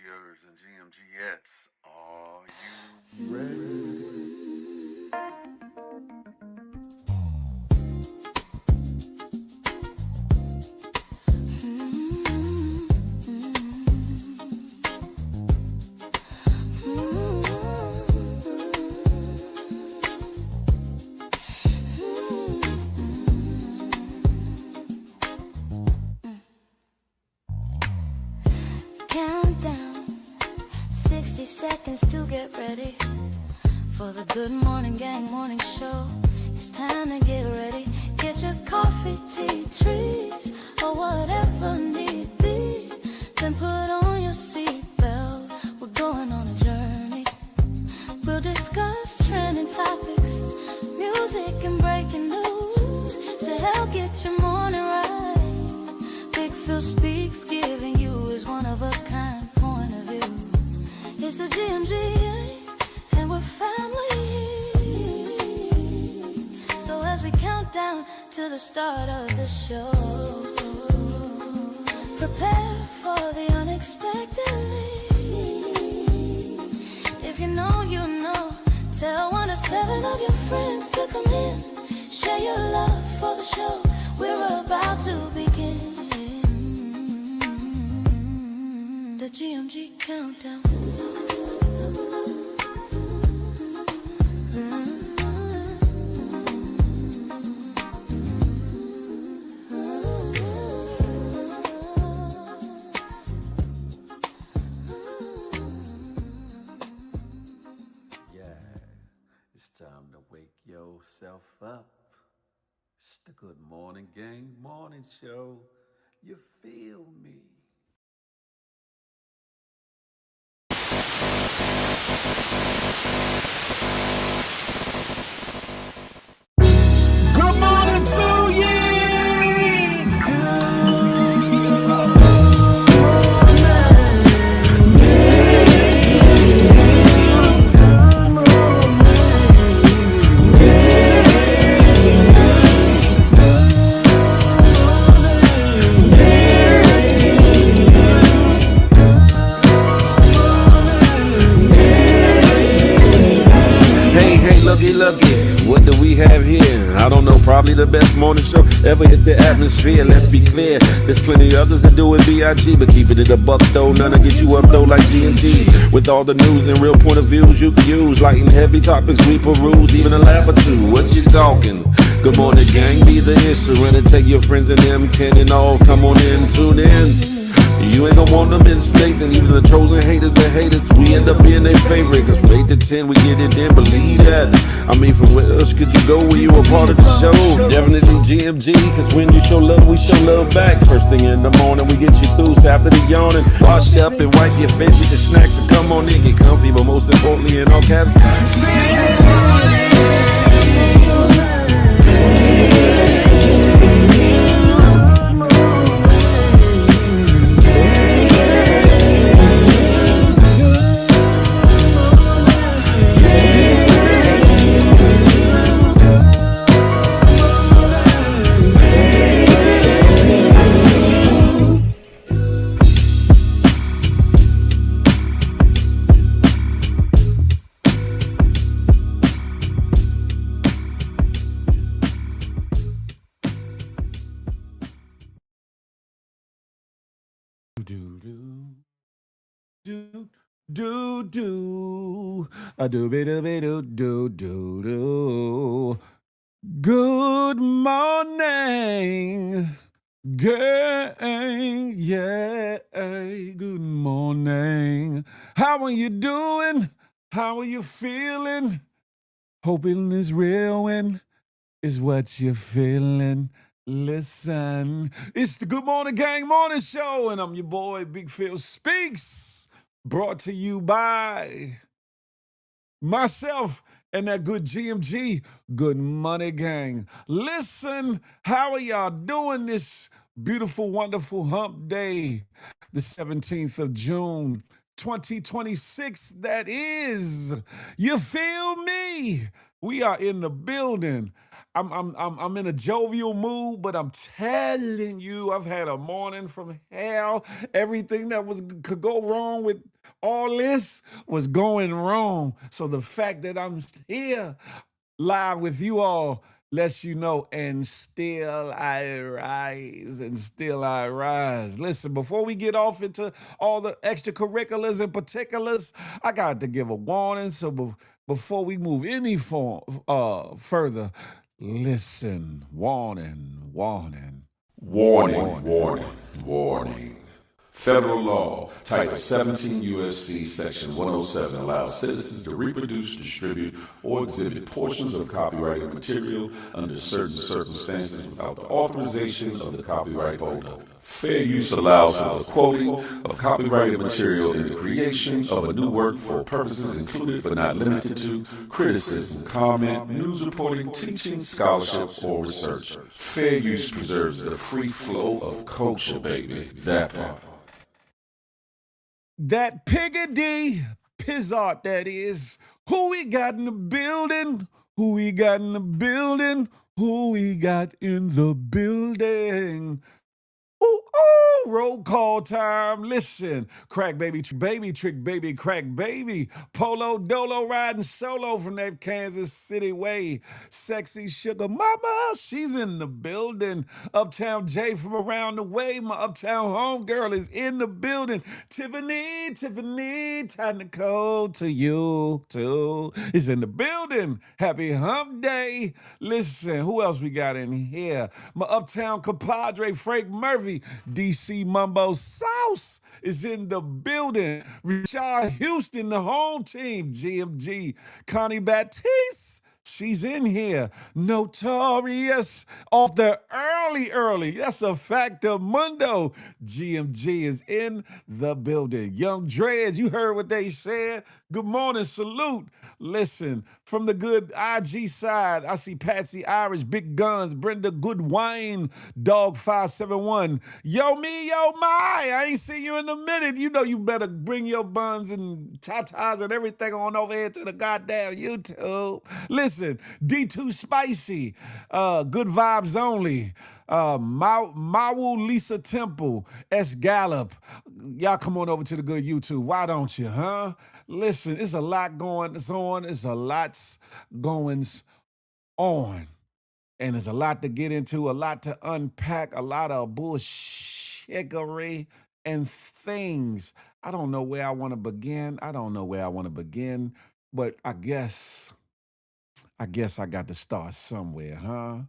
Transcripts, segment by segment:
Warriors and GMGettes. Are you ready? Countdown, 60 seconds to get ready for the Good Morning Gang morning show. It's time to get ready. Get your coffee, tea, trees, or whatever need be. Then put on your seatbelt. We're going on a journey. We'll discuss trending topics, music and breaking news to help get your morning right. Big Phil speaks, giving you his one-of-a-kind point of view. It's the GMG, and we're family. So as we count down to the start of the show, prepare for the unexpectedly. If you know, you know. Tell 1 to 7 of your friends to come in. Share your love for the show. We're about to begin. The GMG countdown. It's time to wake yourself up. It's the Good Morning Gang morning show. You feel me? Good morning to you. Looky, what do we have here? I don't know, probably the best morning show ever hit the atmosphere. Let's be clear, there's plenty others that do it B.I.G., but keep it at a buck though, none to get you up though like GMG. With all the news and real point of views you can use, light and heavy topics we peruse, even a laugh or two. What you talking? Good morning gang, be the instrument and take your friends and them can and all. Come on in, tune in. You ain't gonna want them in state, and even the trolls and haters that hate us, we end up being their favorite. Cause from 8 to 10, we get it in, believe that. I mean, from where else could you go where you a part of the show? Definitely GMG, cause when you show love, we show love back. First thing in the morning, we get you through, so after the yawning, wash up and wipe your face, get your snacks to come on in, get comfy, but most importantly, in all caps, do. Good morning, gang. Yeah, good morning. How are you doing? How are you feeling? Hoping this real win is what you're feeling. Listen, it's the Good Morning Gang morning show, and I'm your boy, Big Phil Speaks, brought to you by myself and that good GMG, Good Money Gang. Listen, how are y'all doing this beautiful, wonderful hump day, the 17th of June, 2026, that is. You feel me? We are in the building. I'm in a jovial mood, but I'm telling you, I've had a morning from hell. Everything that could go wrong with all this was going wrong. So the fact that I'm here live with you all lets you know, and still I rise, and still I rise. Listen, before we get off into all the extracurriculars and particulars, I got to give a warning. So before we move any further, listen, warning, warning. Warning, warning, warning. Federal law, Title 17 U.S.C. Section 107 allows citizens to reproduce, distribute, or exhibit portions of copyrighted material under certain circumstances without the authorization of the copyright holder. Fair use allows for the quoting of copyrighted material in the creation of a new work for purposes included but not limited to criticism, comment, news reporting, teaching, scholarship, or research. Fair use preserves the free flow of culture, baby. That part. That Piggity Pizzart, that is. Who we got in the building? Who we got in the building? Who we got in the building? Ooh, ooh, roll call time. Listen, crack baby, trick baby, crack baby. Polo Dolo riding solo from that Kansas City way. Sexy sugar mama, she's in the building. Uptown J from around the way. My uptown homegirl is in the building. Tiffany, time to code to you too. Is in the building. Happy hump day. Listen, who else we got in here? My uptown compadre, Frank Murphy. DC Mumbo Sauce is in the building. Rashard Houston, the home team. GMG. Connie Batiste, she's in here. Notorious off the early. That's a factor. Mundo. GMG is in the building. Young Dreads, you heard what they said. Good morning, salute. Listen, from the good IG side, I see Patsy Irish, Big Guns, Brenda Goodwine, Dog 571. Yo me, yo my, I ain't seen you in a minute. You know you better bring your buns and tatas and everything on over here to the goddamn YouTube. Listen, D2 Spicy, Good Vibes Only, Mawu Lisa Temple, S. Gallup. Y'all come on over to the good YouTube. Why don't you, huh? Listen, it's a lot going on. It's a lot going on. And there's a lot to get into, a lot to unpack, a lot of bullshittery and things. I don't know where I want to begin. But I guess I got to start somewhere, huh?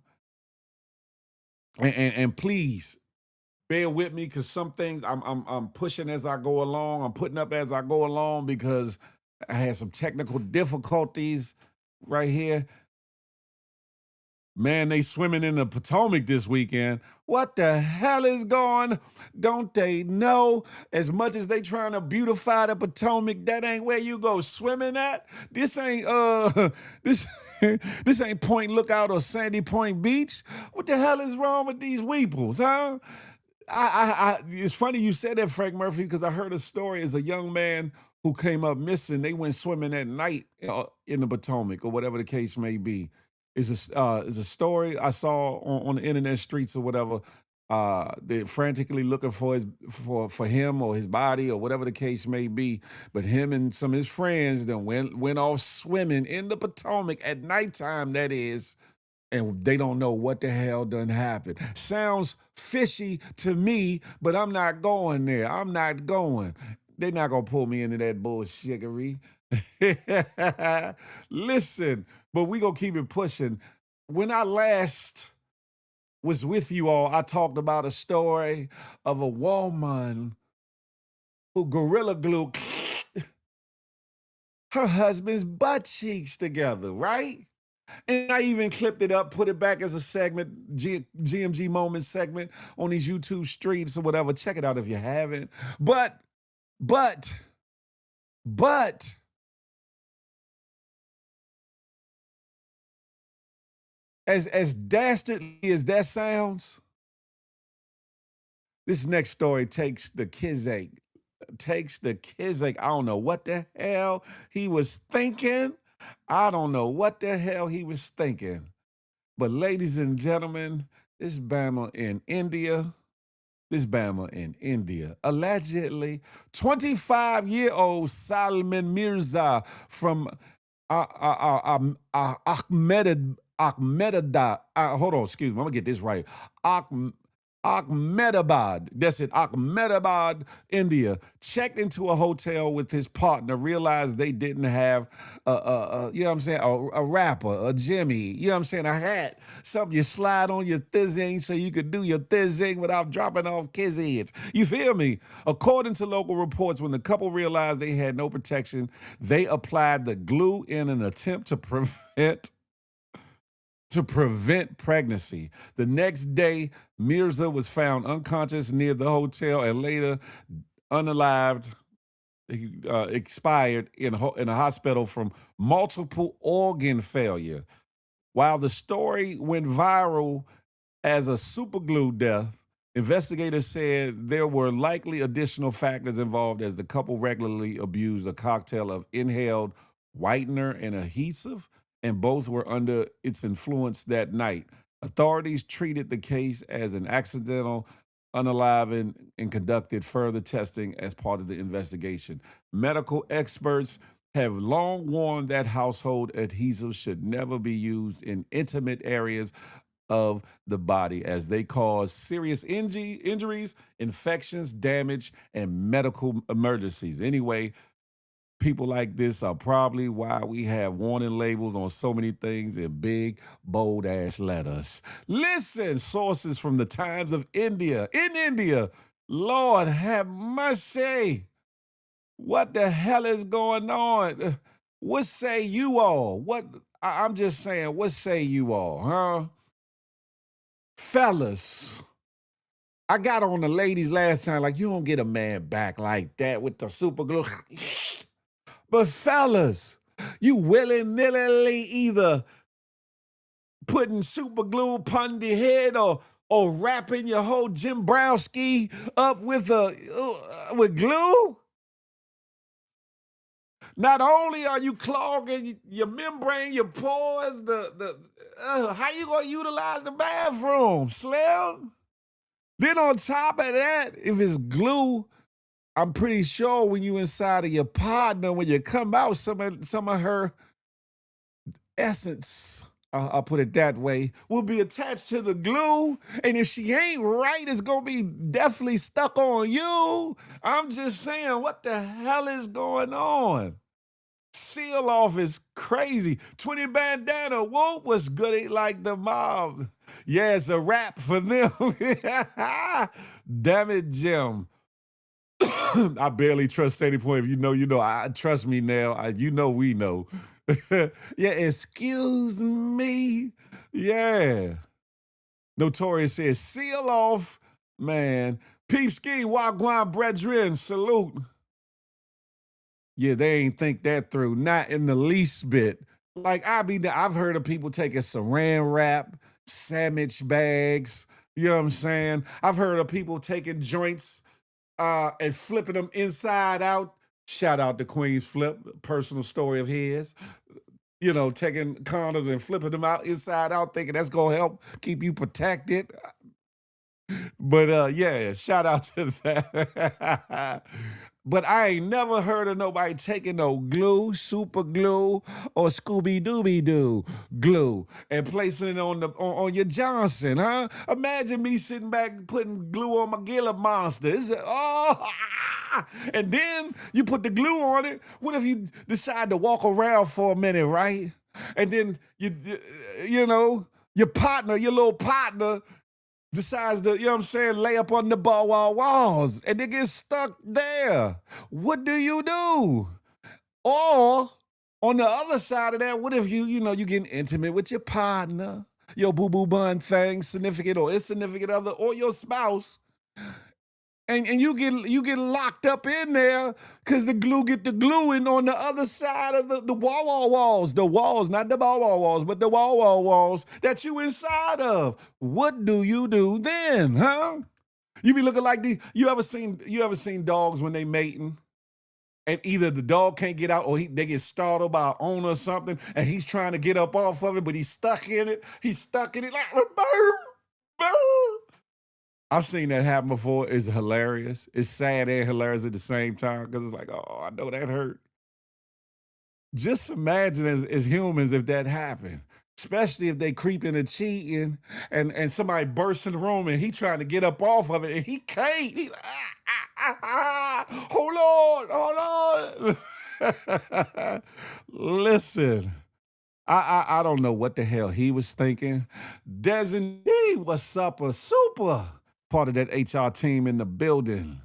And please bear with me, because some things I'm pushing as I go along. I'm putting up as I go along because I had some technical difficulties right here. Man, they swimming in the Potomac this weekend. What the hell is going? Don't they know? As much as they trying to beautify the Potomac, that ain't where you go swimming at. This ain't this this ain't Point Lookout or Sandy Point Beach. What the hell is wrong with these weeples, huh? It's funny you said that, Frank Murphy, because I heard a story as a young man who came up missing. They went swimming at night in the Potomac or whatever the case may be. Is a story I saw on the internet streets or whatever. They're frantically looking for him or his body or whatever the case may be. But him and some of his friends then went off swimming in the Potomac at nighttime, that is, and they don't know what the hell done happened. Sounds fishy to me, but I'm not going there. I'm not going. They're not going to pull me into that bullshittery. Listen, but we going to keep it pushing. When I last was with you all, I talked about a story of a woman who gorilla glued her husband's butt cheeks together, right? And I even clipped it up, put it back as a segment, GMG Moments segment on these YouTube streets or whatever. Check it out if you haven't. But, as dastardly as that sounds, this next story takes the kizache. I don't know what the hell he was thinking. But ladies and gentlemen, this Bama in India, allegedly 25-year-old Salman Mirza from Ahmedabad. Hold on, excuse me. I'm gonna get this right. Ahmedabad. That's it. Ahmedabad, India. Checked into a hotel with his partner. Realized they didn't have you know what I'm saying, a wrapper, a jimmy. You know what I'm saying, a hat, something you slide on your thizzing so you could do your thizzing without dropping off kids' heads. You feel me? According to local reports, when the couple realized they had no protection, they applied the glue in an attempt to prevent pregnancy. The next day, Mirza was found unconscious near the hotel and later unalived. He expired in a hospital from multiple organ failure. While the story went viral as a superglue death, investigators said there were likely additional factors involved as the couple regularly abused a cocktail of inhaled whitener and adhesive, and both were under its influence that night. Authorities treated the case as an accidental unaliving and conducted further testing as part of the investigation. Medical experts have long warned that household adhesives should never be used in intimate areas of the body as they cause serious injuries, infections, damage, and medical emergencies. Anyway, people like this are probably why we have warning labels on so many things in big, bold ass letters. Listen, sources from the Times of India. In India, Lord have mercy. What the hell is going on? What say you all? I'm just saying, what say you all, huh? Fellas, I got on the ladies last time, like, you don't get a man back like that with the super glue. But fellas, you willy-nilly either putting super glue upon the head or wrapping your whole Jim Browski up with glue. Not only are you clogging your membrane, your pores, how you gonna utilize the bathroom, Slim? Then on top of that, if it's glue, I'm pretty sure when you inside of your partner, when you come out, some of her essence, I'll put it that way, will be attached to the glue. And if she ain't right, it's gonna be definitely stuck on you. I'm just saying, what the hell is going on? Seal off is crazy. 20 bandana, whoa, what's good? Ain't like the mob. Yeah, it's a wrap for them. Damn it, Jim. I barely trust Sandy Point. If you know, you know. I trust me now. You know, we know. Yeah, excuse me. Yeah. Notorious says, seal off, man. Peep ski, wagwan brethren, salute. Yeah, they ain't think that through, not in the least bit. Like, I've heard of people taking saran wrap, sandwich bags, you know what I'm saying? I've heard of people taking joints and flipping them inside out. Shout out to Queen's Flip, personal story of his. You know, taking condoms and flipping them out inside out, thinking that's gonna help keep you protected. But yeah, shout out to that. But I ain't never heard of nobody taking no glue, super glue, or Scooby Dooby Doo glue and placing it on your Johnson, huh? Imagine me sitting back putting glue on my Gila Monster. And then you put the glue on it. What if you decide to walk around for a minute, right? And then you know, your little partner decides to, you know what I'm saying, lay up on the walls and they get stuck there. What do you do? Or on the other side of that, what if you getting intimate with your partner, your boo-boo bun thing, significant or insignificant other, or your spouse, and you get locked up in there because the glue get the gluing on the other side of the walls, not the walls, but the walls that you inside of. What do you do then, huh? You be looking like you ever seen dogs when they mating and either the dog can't get out or they get startled by an owner or something, and he's trying to get up off of it, but he's stuck in it. He's stuck in it like, "Boo, boo." I've seen that happen before. It's hilarious. It's sad and hilarious at the same time because it's like, oh, I know that hurt. Just imagine as humans if that happened, especially if they creeping and cheating and somebody bursts in the room and he trying to get up off of it and he can't. He like, hold on. Listen, I don't know what the hell he was thinking. Des indeed was super part of that HR team in the building.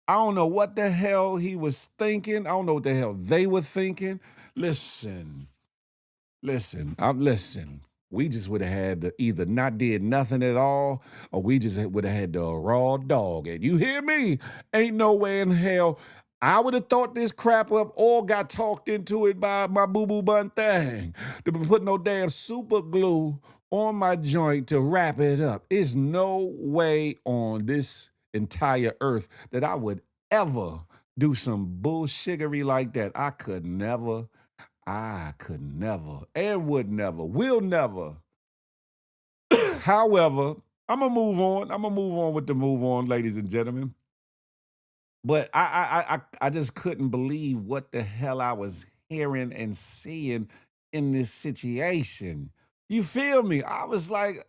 I don't know what the hell he was thinking. I don't know what the hell they were thinking. Listen, listen. We just would have had to either not did nothing at all, or we just would have had the raw dog. And you hear me? Ain't no way in hell I would have thought this crap up or got talked into it by my boo-boo bun thing. To be putting no damn super glue on my joint to wrap it up. It's no way on this entire earth that I would ever do some bullshiggery like that. I could never, and would never, will never. However, I'm gonna move on. I'm gonna move on with the move on, ladies and gentlemen. But I just couldn't believe what the hell I was hearing and seeing in this situation. You feel me? I was like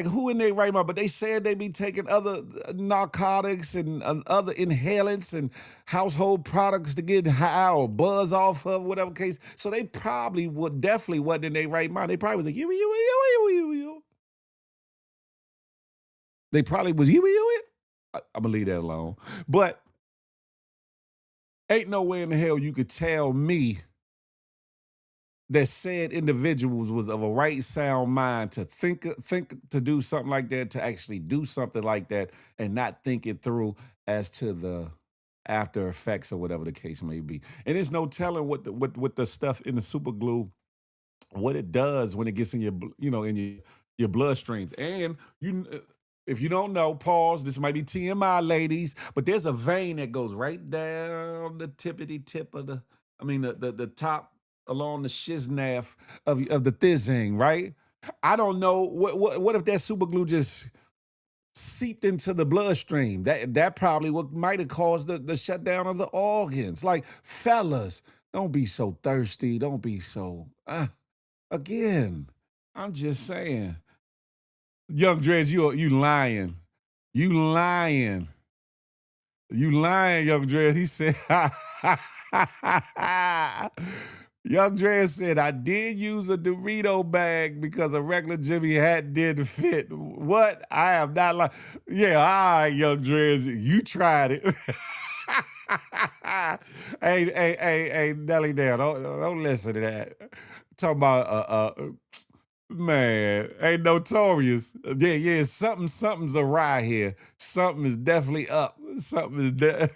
who in their right mind? But they said they be taking other narcotics and other inhalants and household products to get high or buzz off of, whatever case. So they probably would definitely wasn't in their right mind. They probably was like, you. They probably was you. I'm gonna leave that alone. But ain't no way in the hell you could tell me that said individuals was of a right sound mind to think to do something like that, to actually do something like that, and not think it through as to the after effects or whatever the case may be. And there's no telling what the stuff in the super glue, what it does when it gets in your in your bloodstreams. And if you don't know, pause, this might be TMI, ladies, but there's a vein that goes right down the tippity tip of the top along the shiznaf of the thizing, right? I don't know what if that super glue just seeped into the bloodstream. That probably what might have caused the shutdown of the organs. Like, fellas, don't be so thirsty. Don't be so again. I'm just saying. Young Dreads, you lying. You lying. You lying, Young Dread. He said, Young Dread said, I did use a Dorito bag because a regular Jimmy hat didn't fit. What? I have not like. Yeah, all right, Young Dread. You tried it. Hey, Nelly Dale, don't listen to that. Talking about man, ain't notorious. Yeah, something's awry here. Something is definitely up. Something is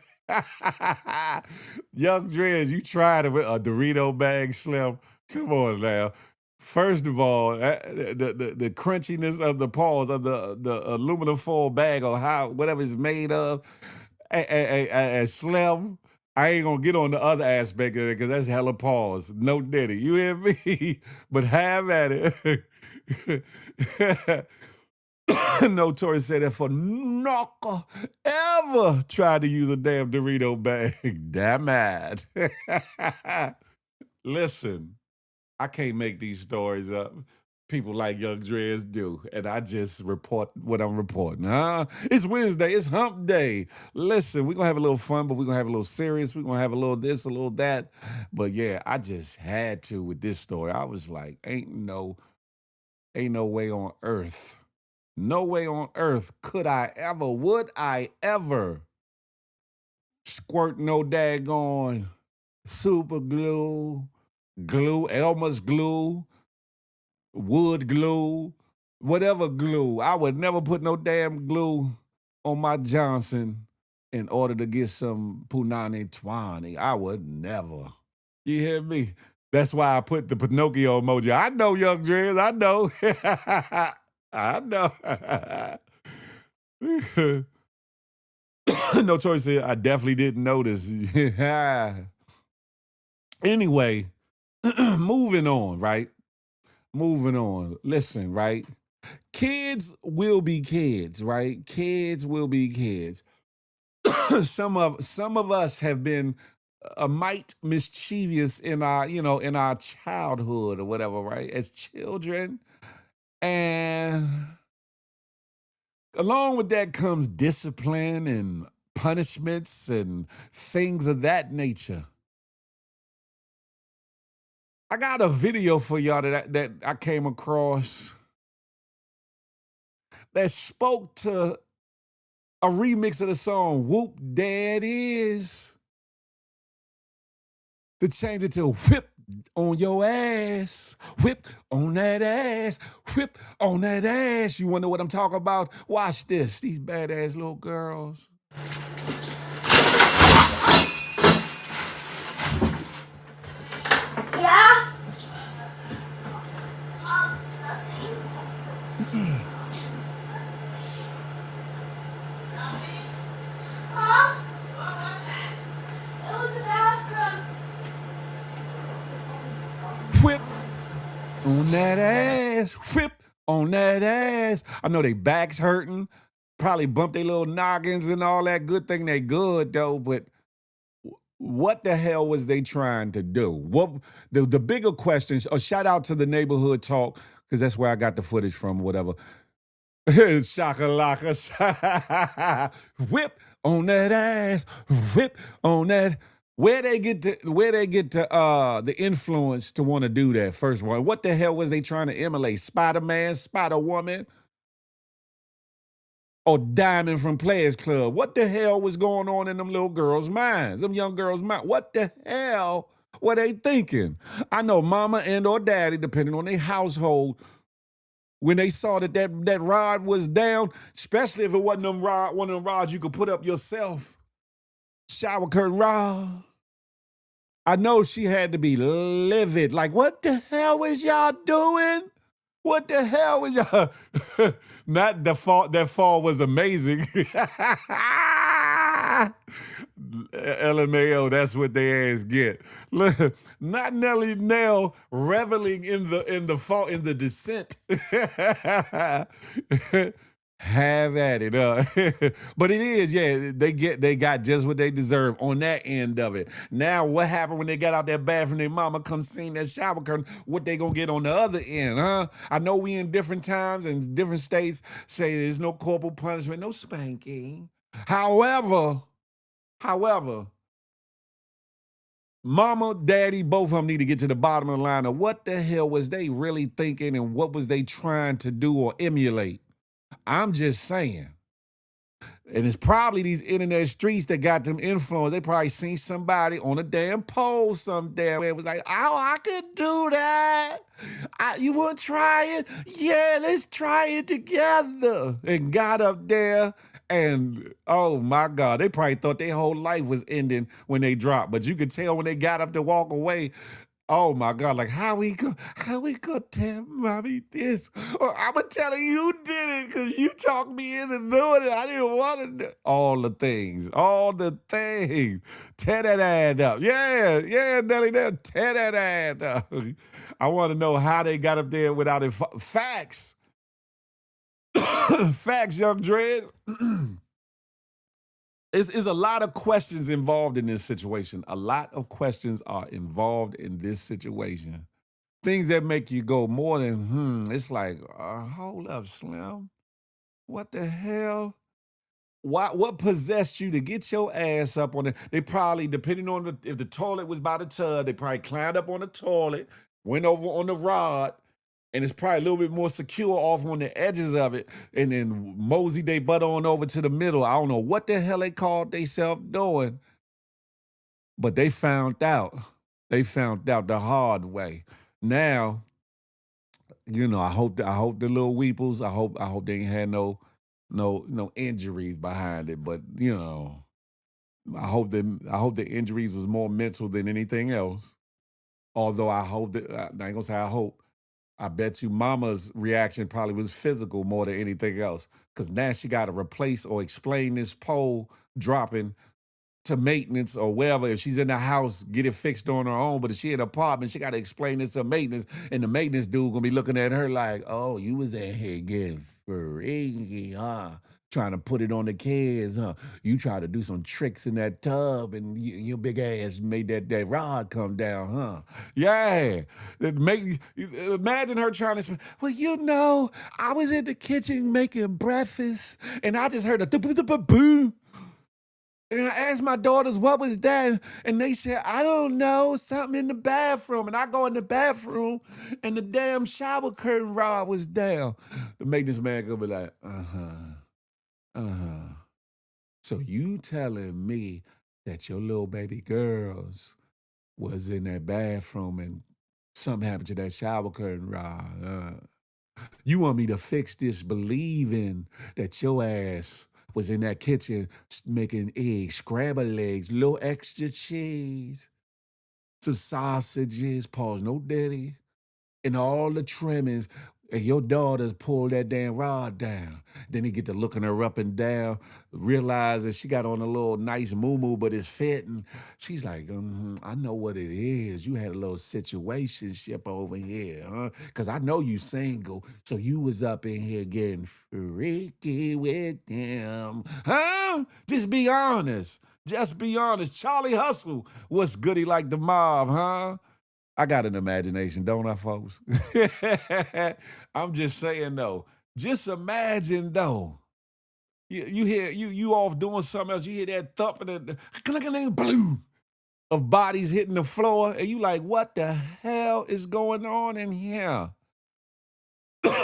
Young Dreads, you tried it with a Dorito bag, Slim. Come on now. First of all, the crunchiness of the paws of the aluminum foil bag or how whatever it's made of, and Slim. I ain't gonna get on the other aspect of it because that's hella pause. No diddy. You hear me? But have at it. Notorious said that for knocker ever tried to use a damn Dorito bag. Damn it. Listen, I can't make these stories up. People like Young Dreads do, and I just report what I'm reporting. Huh? It's Wednesday. It's Hump Day. Listen, we're gonna have a little fun, but we're gonna have a little serious. We're gonna have a little this, a little that. But yeah, I just had to with this story. I was like, ain't no way on earth. No way on earth would I ever squirt no daggone super glue, Elmer's glue, wood glue, whatever glue. I would never put no damn glue on my Johnson in order to get some punani twani. I would never. You hear me? That's why I put the Pinocchio emoji. I know, Young Dreads. I know. I know. No choice here. I definitely didn't notice. Anyway, moving on, right? Moving on. Listen, right? Kids will be kids, right? Kids will be kids. Some of us have been a mite mischievous in our, in our childhood or whatever, right? As children. And along with that comes discipline and punishments and things of that nature. I got a video for y'all that I came across that spoke to a remix of the song Whoop That Is, to change it to whip on your ass, whip on that ass, whip on that ass. You wonder what I'm talking about? Watch this, these badass little girls. Yeah? Huh? It was the bathroom. Whip on that ass, whip on that ass. I know they backs hurting, probably bump their little noggins and all that. Good thing they good though, but what the hell was they trying to do? What the bigger questions? Shout out to the neighborhood talk, because that's where I got the footage from. Whatever. Shakalaka, whip on that ass, whip on that. Where they get to the influence to want to do that? First of all, what the hell was they trying to emulate? Spider-Man, Spider-Woman, or Diamond from Players Club? What the hell was going on in them little girls' minds, them young girls' minds? What the hell were they thinking? I know mama and or daddy, depending on their household, when they saw that rod was down, especially if it wasn't one of them rods you could put up yourself, shower curtain rod. I know she had to be livid. Like, what the hell was y'all doing? What the hell was y'all? Not the fall. That fall was amazing. LMAO, that's what they ass get. Look, not Nelly Nell reveling in the fall in the descent. Have at it, but it is, yeah. They got just what they deserve on that end of it. Now, what happened when they got out that bathroom? Their mama come seen that shower curtain. What they gonna get on the other end, huh? I know we in different times and different states say there's no corporal punishment, no spanking. However, mama, daddy, both of them need to get to the bottom of the line of what the hell was they really thinking and what was they trying to do or emulate. I'm just saying. And it's probably these internet streets that got them influenced. They probably seen somebody on a damn pole some damn way. It was like, oh, I could do that. You want to try it? Yeah, let's try it together. And got up there and, oh my God, they probably thought their whole life was ending when they dropped. But you could tell when they got up to walk away, oh my God, like how we go tell mommy this? Or I'ma tell her you did it because you talked me into doing it. I didn't want to do all the things. Tear that ad up. Yeah, Nelly, tear that ad up. I want to know how they got up there without it. Facts. Facts, young Dread. Is a lot of questions involved in this situation. A lot of questions are involved in this situation. Things that make you go more than, it's like, hold up, Slim. What the hell? What possessed you to get your ass up on it? They probably, depending on if the toilet was by the tub, they probably climbed up on the toilet, went over on the rod, and it's probably a little bit more secure off on the edges of it, and then mosey they butt on over to the middle. I don't know what the hell they called themselves doing, but they found out. They found out the hard way. Now, I hope the little weeples. I hope they ain't had no injuries behind it. But I hope the injuries was more mental than anything else. Although I hope that I ain't gonna say I hope. I bet you mama's reaction probably was physical more than anything else. Cause now she gotta replace or explain this pole dropping to maintenance or wherever. If she's in the house, get it fixed on her own. But if she in an apartment, she got to explain this to maintenance, and the maintenance dude gonna be looking at her like, "Oh, you was in here getting freaky, huh? Trying to put it on the kids, huh? You try to do some tricks in that tub, and your big ass made that rod come down, huh? Yeah. Imagine her trying to. Well, I was in the kitchen making breakfast, and I just heard a boom. And I asked my daughters, what was that? And they said, I don't know, something in the bathroom. And I go in the bathroom and the damn shower curtain rod was down. The maintenance man gonna be like, So you telling me that your little baby girls was in that bathroom and something happened to that shower curtain rod? You want me to fix this believing that your ass was in that kitchen making eggs, scrambled eggs, little extra cheese, some sausages, pause, no daddy, and all the trimmings, and your daughters pull that damn rod down. Then he get to looking her up and down, realize that she got on a little nice moo-moo, but it's fitting. She's like, I know what it is. You had a little situationship over here, huh? Because I know you single, so you was up in here getting freaky with him, huh? Just be honest. Just be honest. Charlie Hustle, what's goody like the mob, huh? I got an imagination, don't I, folks? I'm just saying though. Just imagine though. You hear you off doing something else. You hear that thumping and boom of bodies hitting the floor, and you like, what the hell is going on in here?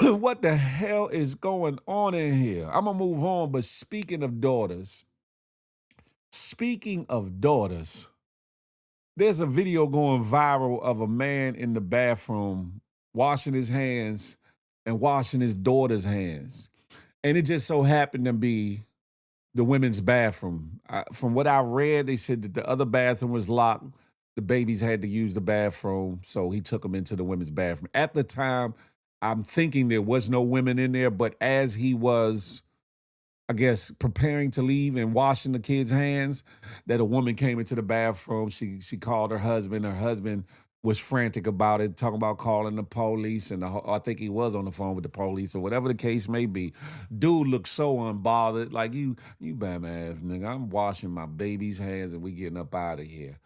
What the hell is going on in here? I'm gonna move on, but speaking of daughters, there's a video going viral of a man in the bathroom washing his hands and washing his daughter's hands. And it just so happened to be the women's bathroom. From what I read, they said that the other bathroom was locked. The babies had to use the bathroom, so he took them into the women's bathroom. At the time, I'm thinking there was no women in there, but as he was, I guess, preparing to leave and washing the kids' hands, that a woman came into the bathroom. She called her husband. Her husband was frantic about it, talking about calling the police, and I think he was on the phone with the police or whatever the case may be. Dude looked so unbothered, like you bam ass nigga. I'm washing my baby's hands and we getting up out of here.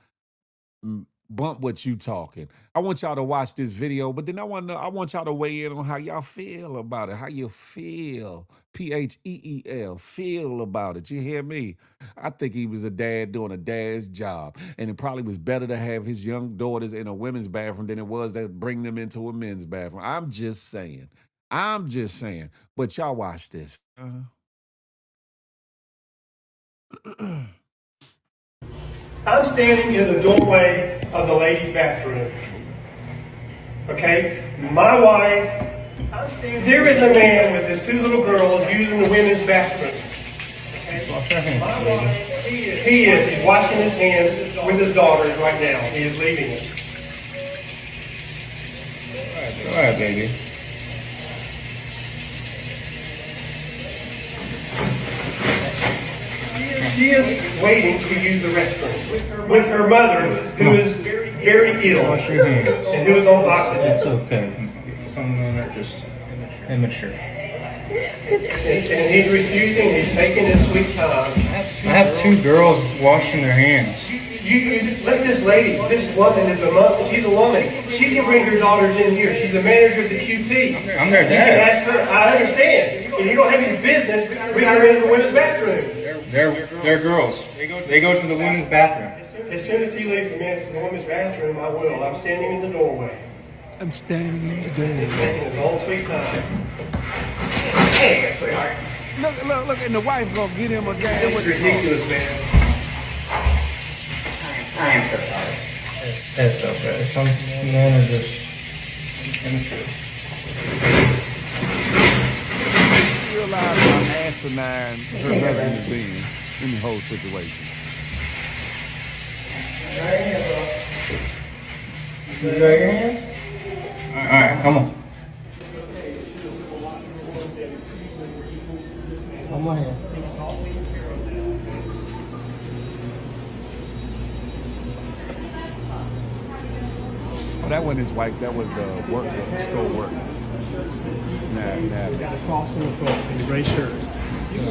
Bump what you talking. I want y'all to watch this video, but then I want y'all to weigh in on how y'all feel about it. How you feel, PHEEL, feel about it. You hear me? I think he was a dad doing a dad's job, and it probably was better to have his young daughters in a women's bathroom than it was to bring them into a men's bathroom. I'm just saying. But y'all watch this. I'm standing in the doorway of the ladies' bathroom. Okay? My wife, there is a man with his two little girls using the women's bathroom. Okay? My wife, he is. He's washing his hands with his daughters right now. He is leaving it. All right, baby. She is waiting to use the restroom with her mother, who is very ill Wash your hands. and who is on oxygen. It's okay. Some men are just immature. And he's refusing. He's taking his sweet time. I have two girls washing their hands. You let this lady, this woman is a mother. She's a woman. She can bring her daughters in here. She's the manager of the QT. I'm their You can dad. ask her. I understand. If you don't have any business, bring her into the women's bathroom. They're girls. They go to the women's bathroom. As soon as he leaves the women's bathroom, I will. I'm standing in the doorway. I'm standing in the He's doorway. taking his own sweet time. Hey, sweetheart. Look, and the wife gonna get him a It's damn. ridiculous, man. I am so sorry. It's okay. Some men are just immature. She realized how asinine her husband is being in the whole situation. You got your hands? All right, come on. Come on here. that wasn't his wife. That was the worker, the store worker. Nah. Cross in the front, the gray shirt.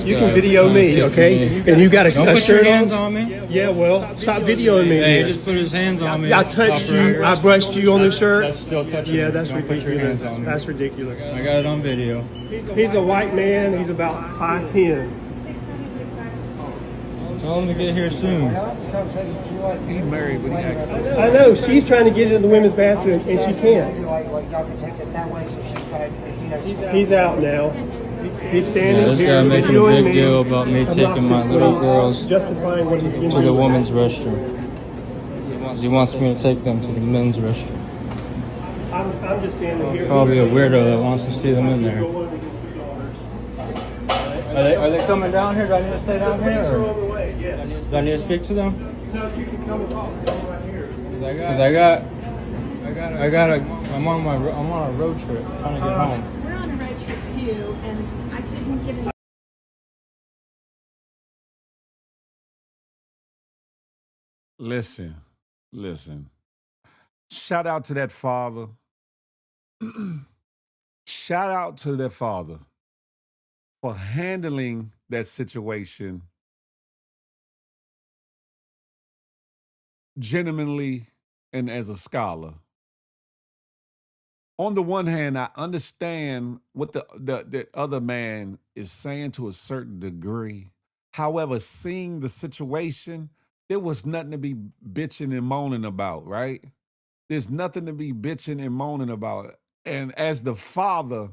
You can video me, okay? And you got a Don't put shirt your hands on? on me. Yeah, well, stop videoing me. Hey, he then. just put his hands on me. I touched you. I brushed you on the shirt. That's still touching. Yeah, me. that's Don't put your ridiculous. hands on me. That's ridiculous. I got it on video. He's a white man. He's about 5'10". Tell him to get here soon. He married, but he acts so I sad. know. She's trying to get into the women's bathroom, and she can't. He's out now. He's standing This here guy making a videoing big me. deal about me taking my little girls justifying what he's doing. to the women's restroom. He wants me to take them to the men's restroom. I'm just standing here. Probably a weirdo that wants to see them in there. Are they coming down here? Do I need to stay down here? Police are Or on the way. Yes. do I need to speak to them? No, you can come and talk. Come right here. I'm on a road trip trying to get home. We're on a road trip too, and I couldn't get in. Listen. Shout out to that father. Shout out to that father for handling that situation gentlemanly and as a scholar. On the one hand, I understand what the other man is saying to a certain degree. However, seeing the situation, there was nothing to be bitching and moaning about, right? There's nothing to be bitching and moaning about. And as the father,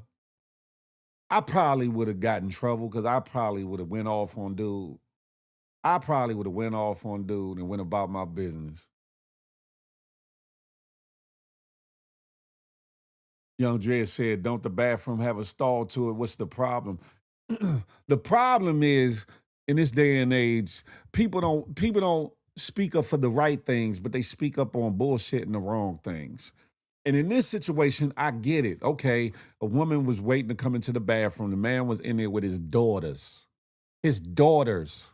I probably would have gotten in trouble because I probably would have went off on dude. I probably would have went off on dude and went about my business. Young Dre said, don't the bathroom have a stall to it? What's the problem? The problem is, in this day and age, people don't speak up for the right things, but they speak up on bullshit and the wrong things. And in this situation, I get it. Okay, a woman was waiting to come into the bathroom. The man was in there with his daughters. His daughters.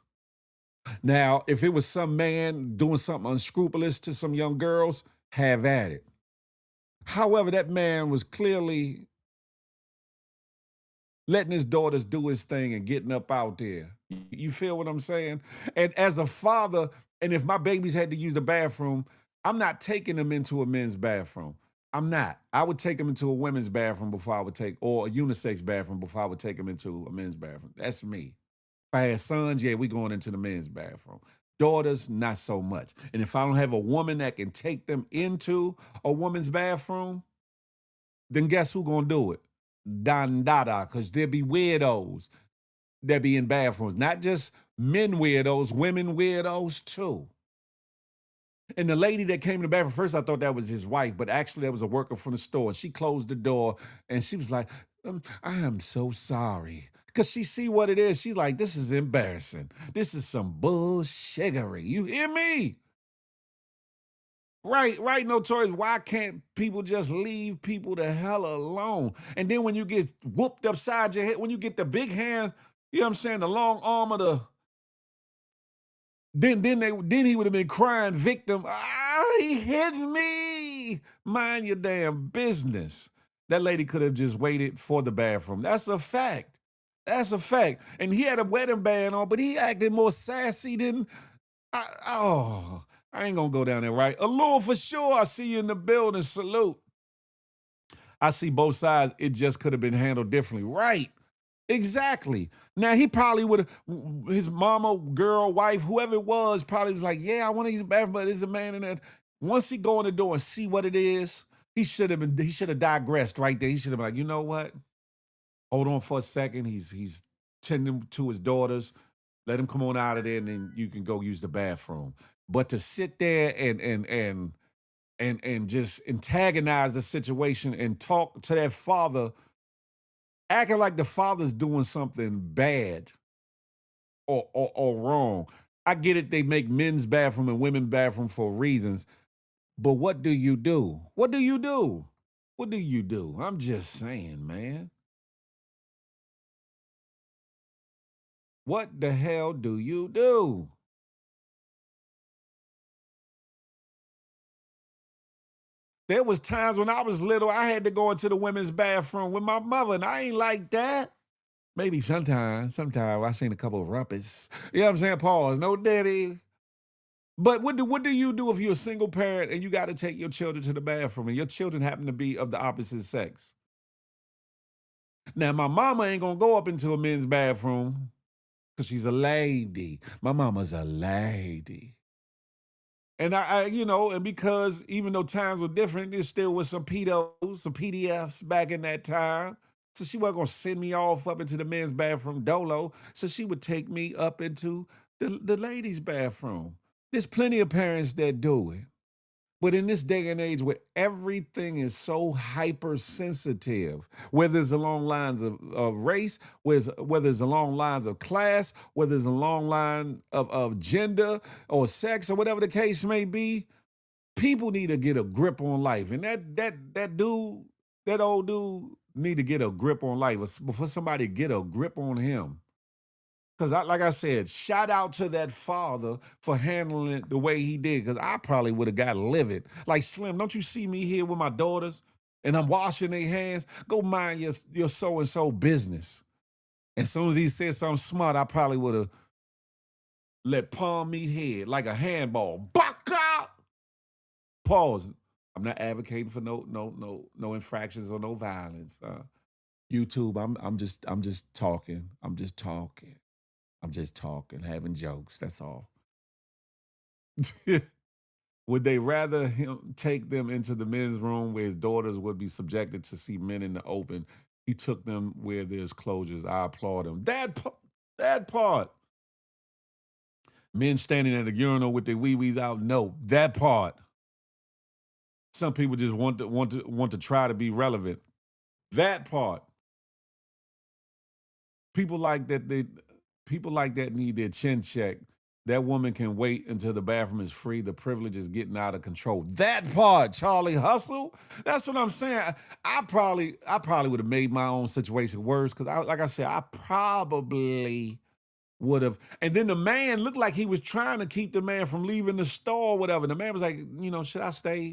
Now, if it was some man doing something unscrupulous to some young girls, have at it. However, that man was clearly letting his daughters do his thing and getting up out there. You feel what I'm saying? And as a father, and if my babies had to use the bathroom, I'm not taking them into a men's bathroom. I'm not. I would take them into a women's bathroom before I would take, or a unisex bathroom before I would take them into a men's bathroom. That's me. If I had sons, yeah, we going into the men's bathroom. Daughters, not so much. And if I don't have a woman that can take them into a woman's bathroom, then guess who gonna do it? Don Dada, because there be weirdos that be in bathrooms. Not just men weirdos, women weirdos too. And the lady that came in the bathroom, first I thought that was his wife, but actually that was a worker from the store. And she closed the door and she was like, I am so sorry. Because she see what it is. She's like, this is embarrassing. This is some bullshiggery. You hear me? Right, Notorious. Why can't people just leave people the hell alone? And then when you get whooped upside your head, when you get the big hand, you know what I'm saying, the long arm of the, then he would have been crying victim. He hit me. Mind your damn business. That lady could have just waited for the bathroom. That's a fact. That's a fact. And he had a wedding band on, but he acted more sassy than, I ain't gonna go down there, right? Allure for sure. I see you in the building. Salute. I see both sides. It just could have been handled differently. Right. Exactly. Now he probably would have, his mama, girl, wife, whoever it was, probably was like, yeah, I want to use the bathroom, but there's a man in there. Once he go in the door and see what it is, he should have digressed right there. He should have been like, you know what? Hold on for a second. He's tending to his daughters. Let him come on out of there, and then you can go use the bathroom. But to sit there and just antagonize the situation and talk to that father, acting like the father's doing something bad or wrong. I get it, they make men's bathroom and women's bathroom for reasons, but what do you do? What do you do? What do you do? I'm just saying, man. What the hell do you do? There was times when I was little, I had to go into the women's bathroom with my mother, and I ain't like that. Maybe sometimes I seen a couple of rumpets. You know what I'm saying? Pause. No daddy. But what do you do if you're a single parent and you got to take your children to the bathroom and your children happen to be of the opposite sex? Now, my mama ain't gonna go up into a men's bathroom because she's a lady. My mama's a lady. And and because even though times were different, there still was some pedos, some PDFs back in that time. So she wasn't gonna send me off up into the men's bathroom dolo. So she would take me up into the ladies' bathroom. There's plenty of parents that do it. But in this day and age where everything is so hypersensitive, whether it's along lines of race, whether it's along lines of class, whether it's along line of gender or sex or whatever the case may be, people need to get a grip on life. And that old dude need to get a grip on life before somebody get a grip on him. Because like I said, shout out to that father for handling it the way he did. Because I probably would have got livid. Like, Slim, don't you see me here with my daughters and I'm washing their hands? Go mind your so-and-so business. As soon as he said something smart, I probably would have let palm meet head like a handball. Baka! Pause. I'm not advocating for no infractions or no violence. YouTube, I'm just talking. I'm just talking. I'm just talking, having jokes. That's all. Would they rather him take them into the men's room where his daughters would be subjected to see men in the open? He took them where there's closures. I applaud him. That part. Men standing at a urinal with their wee-wees out. No, that part. Some people just want to try to be relevant. That part. People like that need their chin checked. That woman can wait until the bathroom is free. The privilege is getting out of control. That part, Charlie Hustle. That's what I'm saying. I probably would have made my own situation worse because, like I said, I probably would have. And then the man looked like he was trying to keep the man from leaving the store or whatever. The man was like, should I stay?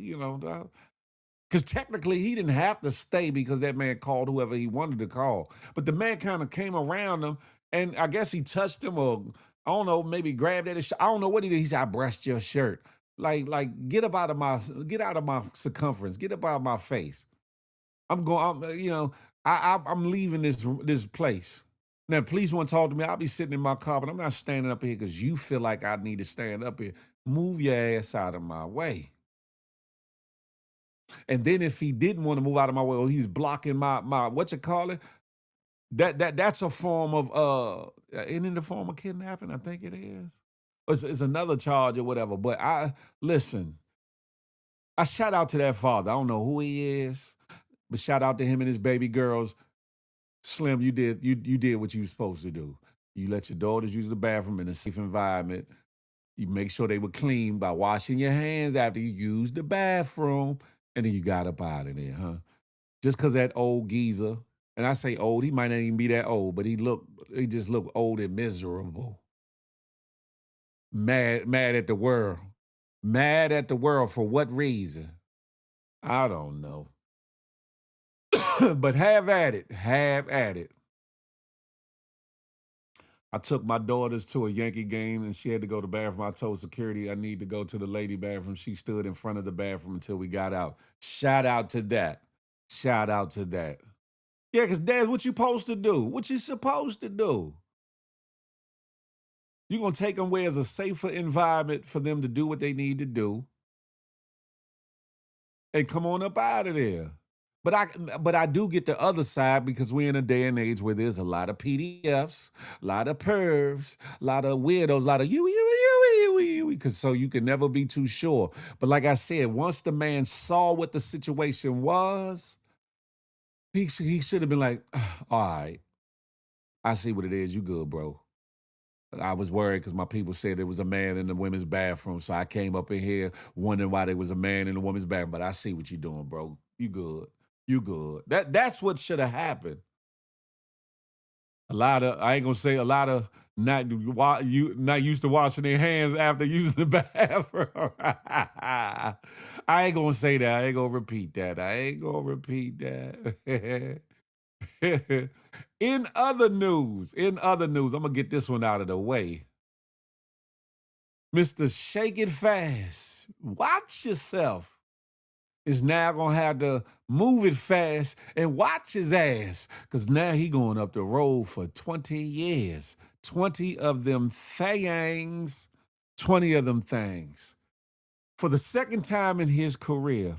Because technically he didn't have to stay because that man called whoever he wanted to call. But the man kind of came around him and I guess he touched him or I don't know, maybe grabbed at his shirt. I don't know what he did. He said, I brushed your shirt. Like get out of my circumference. Get up out of my face. I'm leaving this place. Now, police want to talk to me. I'll be sitting in my car, but I'm not standing up here because you feel like I need to stand up here. Move your ass out of my way. And then if he didn't want to move out of my way, or he's blocking my what you call it, that's a form of isn't it a form of kidnapping? I think it is. It's another charge or whatever. But I shout out to that father. I don't know who he is, but shout out to him and his baby girls. Slim, you did what you were supposed to do. You let your daughters use the bathroom in a safe environment. You make sure they were clean by washing your hands after you used the bathroom, and then you got up out of there, huh? Just because that old geezer, and I say old, he might not even be that old, but he just looked old and miserable. Mad at the world. Mad at the world for what reason? I don't know. But have at it. Have at it. I took my daughters to a Yankee game and she had to go to the bathroom. I told security I need to go to the lady bathroom. She stood in front of the bathroom until we got out. Shout out to that. Shout out to that. Yeah, because that's what you supposed to do. What you supposed to do. You're going to take them where it's a safer environment for them to do what they need to do and come on up out of there. But I do get the other side because we're in a day and age where there's a lot of PDFs, a lot of pervs, a lot of weirdos, a lot of you, because so you can never be too sure. But like I said, once the man saw what the situation was, he should have been like, all right, I see what it is. You good, bro. I was worried because my people said there was a man in the women's bathroom. So I came up in here wondering why there was a man in the women's bathroom. But I see what you're doing, bro. You good. You good. That's what should have happened. I ain't gonna say a lot of not used to washing their hands after using the bathroom. I ain't gonna say that. I ain't gonna repeat that. In other news, I'm gonna get this one out of the way. Mr. Shake It Fast, watch yourself, is now gonna have to move it fast and watch his ass, because now he going up the road for 20 years. 20 of them things. 20 of them things. For the second time in his career,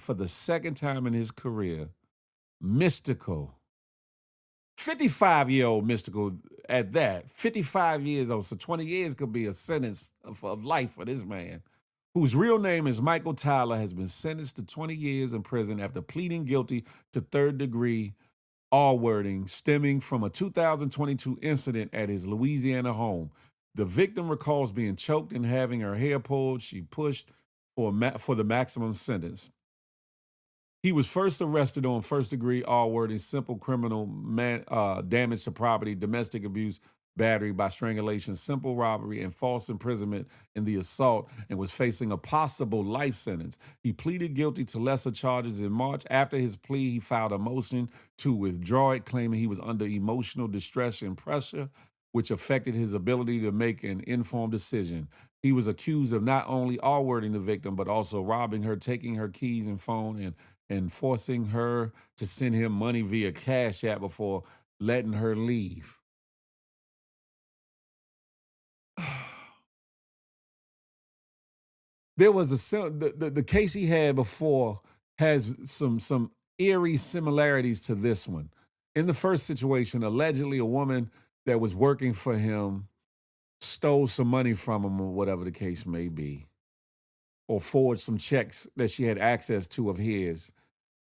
Mystical, 55-year-old Mystical at that, 55 years old, so 20 years could be a sentence of life for this man, whose real name is Michael Tyler, has been sentenced to 20 years in prison after pleading guilty to third-degree all-wording stemming from a 2022 incident at his Louisiana home. The victim recalls being choked and having her hair pulled. She pushed for the maximum sentence. He was first arrested on first-degree all-wording, simple criminal damage to property, domestic abuse, battery by strangulation, simple robbery, and false imprisonment in the assault, and was facing a possible life sentence. He pleaded guilty to lesser charges in March. After his plea, he filed a motion to withdraw it, claiming he was under emotional distress and pressure, which affected his ability to make an informed decision. He was accused of not only all-wording the victim, but also robbing her, taking her keys and phone, and forcing her to send him money via Cash App before letting her leave. There was the case he had before has some eerie similarities to this one. In the first situation, allegedly a woman that was working for him stole some money from him, or whatever the case may be, or forged some checks that she had access to of his,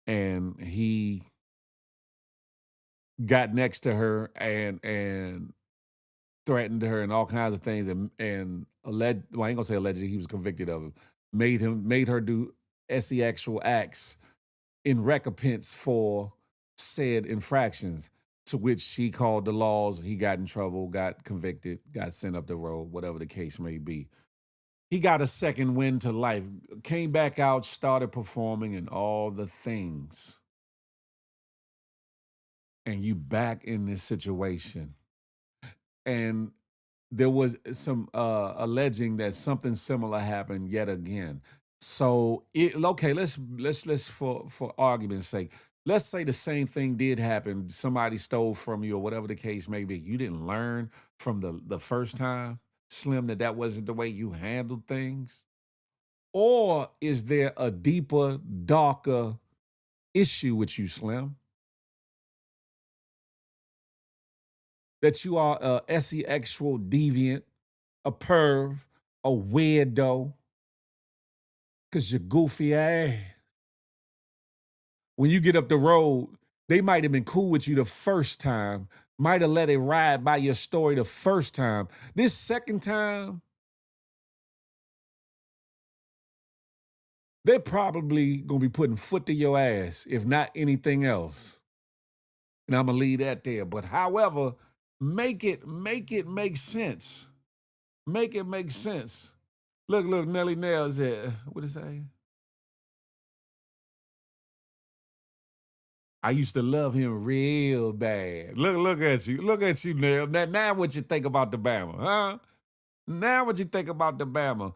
and he got next to her and threatened her and all kinds of things, and well, I ain't gonna say allegedly, he was convicted of it. Made her do sexual acts in recompense for said infractions, to which she called the laws. He got in trouble, got convicted, got sent up the road, whatever the case may be. He got a second wind to life, came back out, started performing and all the things. And you back in this situation. And there was some alleging that something similar happened yet again. So okay, let's for argument's sake, let's say the same thing did happen. Somebody stole from you or whatever the case may be. You didn't learn from the first time, Slim, that wasn't the way you handled things? Or is there a deeper, darker issue with you, Slim? That you are a sexual deviant, a perv, a weirdo, because you're goofy ass. When you get up the road, they might have been cool with you the first time, might have let it ride by your story the first time. This second time, they're probably going to be putting foot to your ass, if not anything else. And I'm going to leave that there. But however, make it make sense. Make it make sense. Look, Nelly Nails here. What it say? I used to love him real bad. Look at you, Nell. Now what you think about the Bama, huh? Now what you think about the Bama?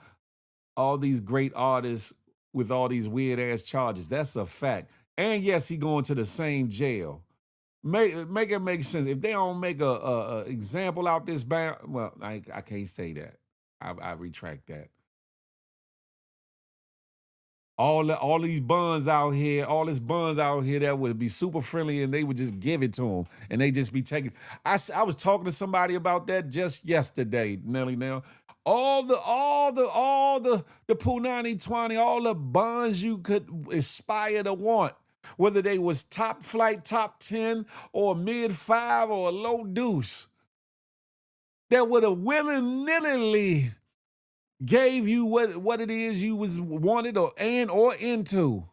All these great artists with all these weird ass charges. That's a fact. And yes, he going to the same jail. Make it make sense. If they don't make a example out this Bama, well, I can't say that. I retract that. All these buns out here, all this buns out here that would be super friendly, and they would just give it to them, and they just be taking. I was talking to somebody about that just yesterday, Nelly. Now, all the Punani 20, all the buns you could aspire to want, whether they was top flight, top 10, or mid 5, or a low deuce, that would have willingly gave you what it is you was wanted or into.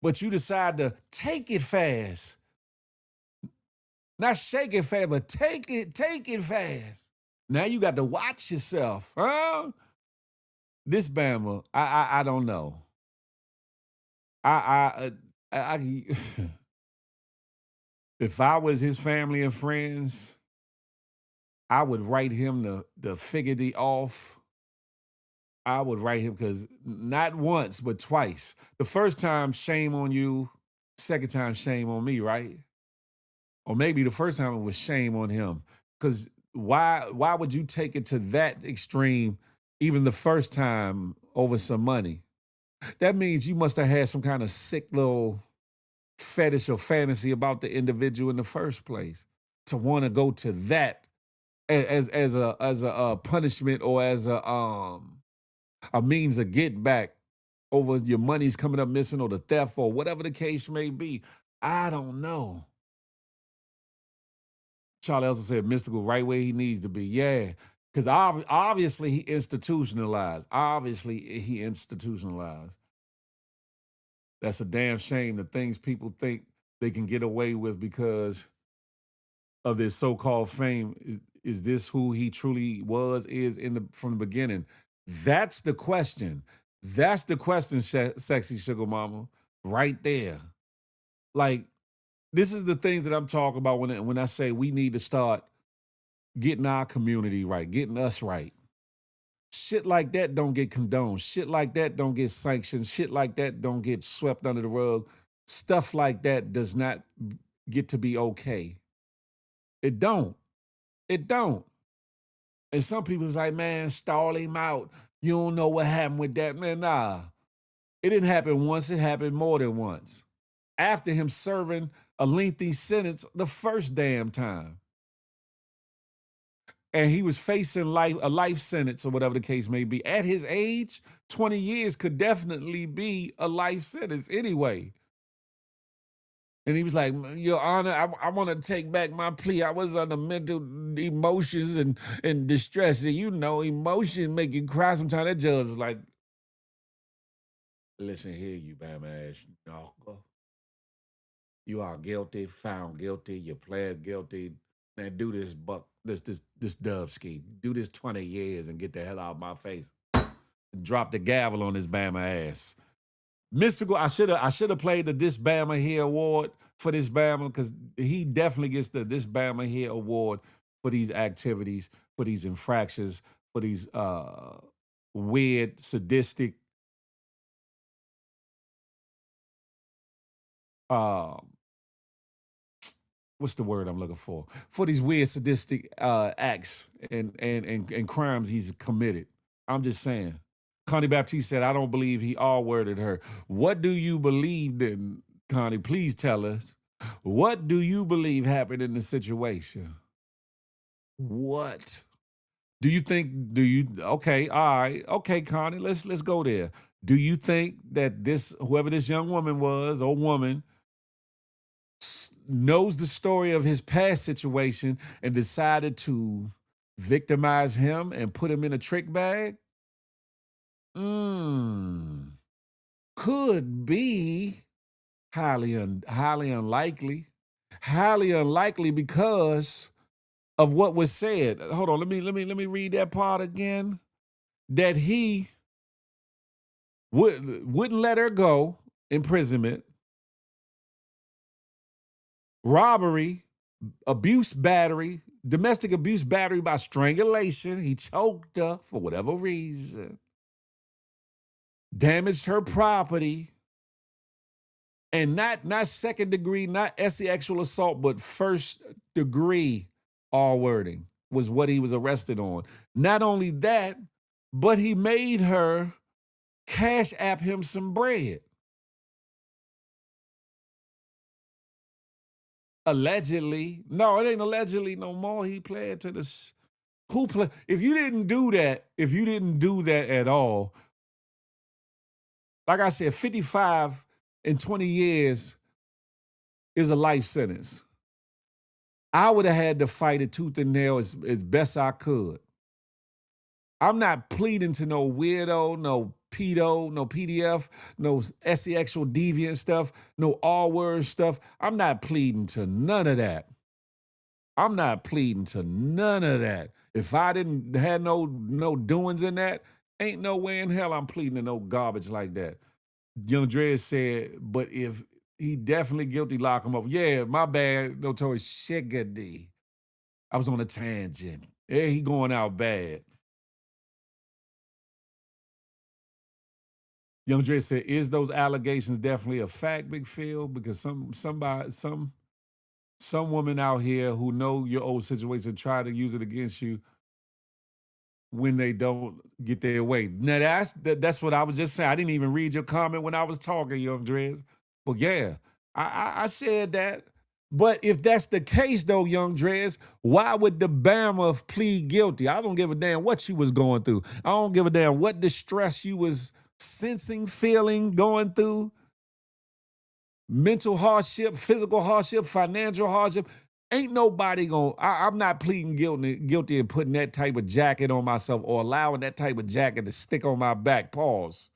But you decide to take it fast. Not shake it fast, but take it fast. Now you got to watch yourself, huh? This Bama, I don't know. I if I was his family and friends, I would write him the figure off. I would write him because not once, but twice. The first time, shame on you. Second time, shame on me, right? Or maybe the first time it was shame on him. Because why would you take it to that extreme, even the first time over some money? That means you must have had some kind of sick little fetish or fantasy about the individual in the first place to want to go to that as a punishment or as a means of get back over your money's coming up missing or the theft or whatever the case may be. I don't know. Charlie also said mystical right where he needs to be. Yeah, because obviously he institutionalized. Obviously he institutionalized. That's a damn shame. The things people think they can get away with because of this so-called fame. Is this who he truly was, is from the beginning? That's the question. That's the question, sexy sugar mama, right there. Like, this is the things that I'm talking about when I say we need to start getting our community right, getting us right. Shit like that don't get condoned. Shit like that don't get sanctioned. Shit like that don't get swept under the rug. Stuff like that does not get to be okay. It don't. It don't. And some people's like, man, stall him out. You don't know what happened with that. Man, nah. It didn't happen once. It happened more than once. After him serving a lengthy sentence the first damn time. And he was facing a life sentence or whatever the case may be. At his age, 20 years could definitely be a life sentence anyway. And he was like, Your Honor, I want to take back my plea. I was under mental emotions and distress. And you know, emotion make you cry sometimes. That judge was like, listen here, you bam ass knocker. You are guilty, found guilty, you pled guilty. Man, do this this dub ski. Do this 20 years and get the hell out of my face. Drop the gavel on this Bama ass. Mystical, I should have played the This Bama Here award for this Bama because he definitely gets the This Bama Here award for these activities, for these infractions, for these weird, sadistic, what's the word I'm looking for? For these weird, sadistic acts and crimes he's committed. I'm just saying. Connie Baptiste said, I don't believe he all-worded her. What do you believe then, Connie? Please tell us. What do you believe happened in the situation? What? Okay, all right. Okay, Connie, let's go there. Do you think that whoever this young woman was or woman knows the story of his past situation and decided to victimize him and put him in a trick bag? Could be highly unlikely. Highly unlikely because of what was said. Hold on, let me read that part again. That he wouldn't let her go, imprisonment, robbery, domestic abuse battery by strangulation. He choked her for whatever reason, damaged her property, and not second degree, not sexual assault, but first degree all wording was what he was arrested on. Not only that, but he made her cash app him some bread. Allegedly. No, it ain't allegedly no more. He pled to the if you didn't do that at all, like I said, 55 in 20 years is a life sentence. I would have had to fight it tooth and nail as best I could. I'm not pleading to no weirdo, no pedo, no PDF, no sexual deviant stuff, no all word stuff. I'm not pleading to none of that. I'm not pleading to none of that. If I didn't have no doings in that, ain't no way in hell I'm pleading to no garbage like that. Young Dre said, but if he definitely guilty, lock him up. Yeah, my bad, Notorious Shiggity. I was on a tangent. Yeah, he going out bad. Young Dre said, is those allegations definitely a fact, Big Phil? Because some woman out here who know your old situation try to use it against you when they don't get their way. Now that's what I was just saying. I didn't even read your comment when I was talking, Young Drez. But yeah, I said that. But if that's the case, though, Young Drez, why would the Bama plead guilty? I don't give a damn what you was going through. I don't give a damn what distress you was sensing, feeling, going through. Mental hardship, physical hardship, financial hardship. Ain't nobody gonna, I'm not pleading guilty and putting that type of jacket on myself or allowing that type of jacket to stick on my back. Pause.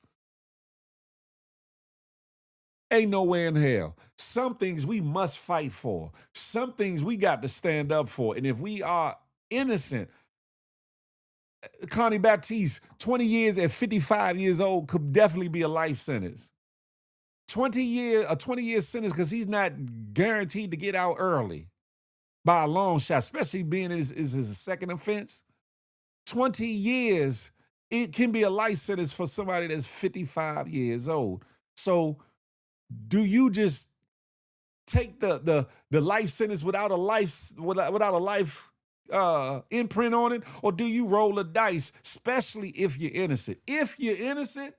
Ain't no way in hell. Some things we must fight for. Some things we got to stand up for. And if we are innocent, Connie Baptiste, 20 years at 55 years old could definitely be a life sentence. 20-year sentence because he's not guaranteed to get out early by a long shot, especially being his second offense. 20 years, it can be a life sentence for somebody that's 55 years old. So do you just take the life sentence without a life imprint on it, or do you roll the dice, especially if you're innocent? If you're innocent.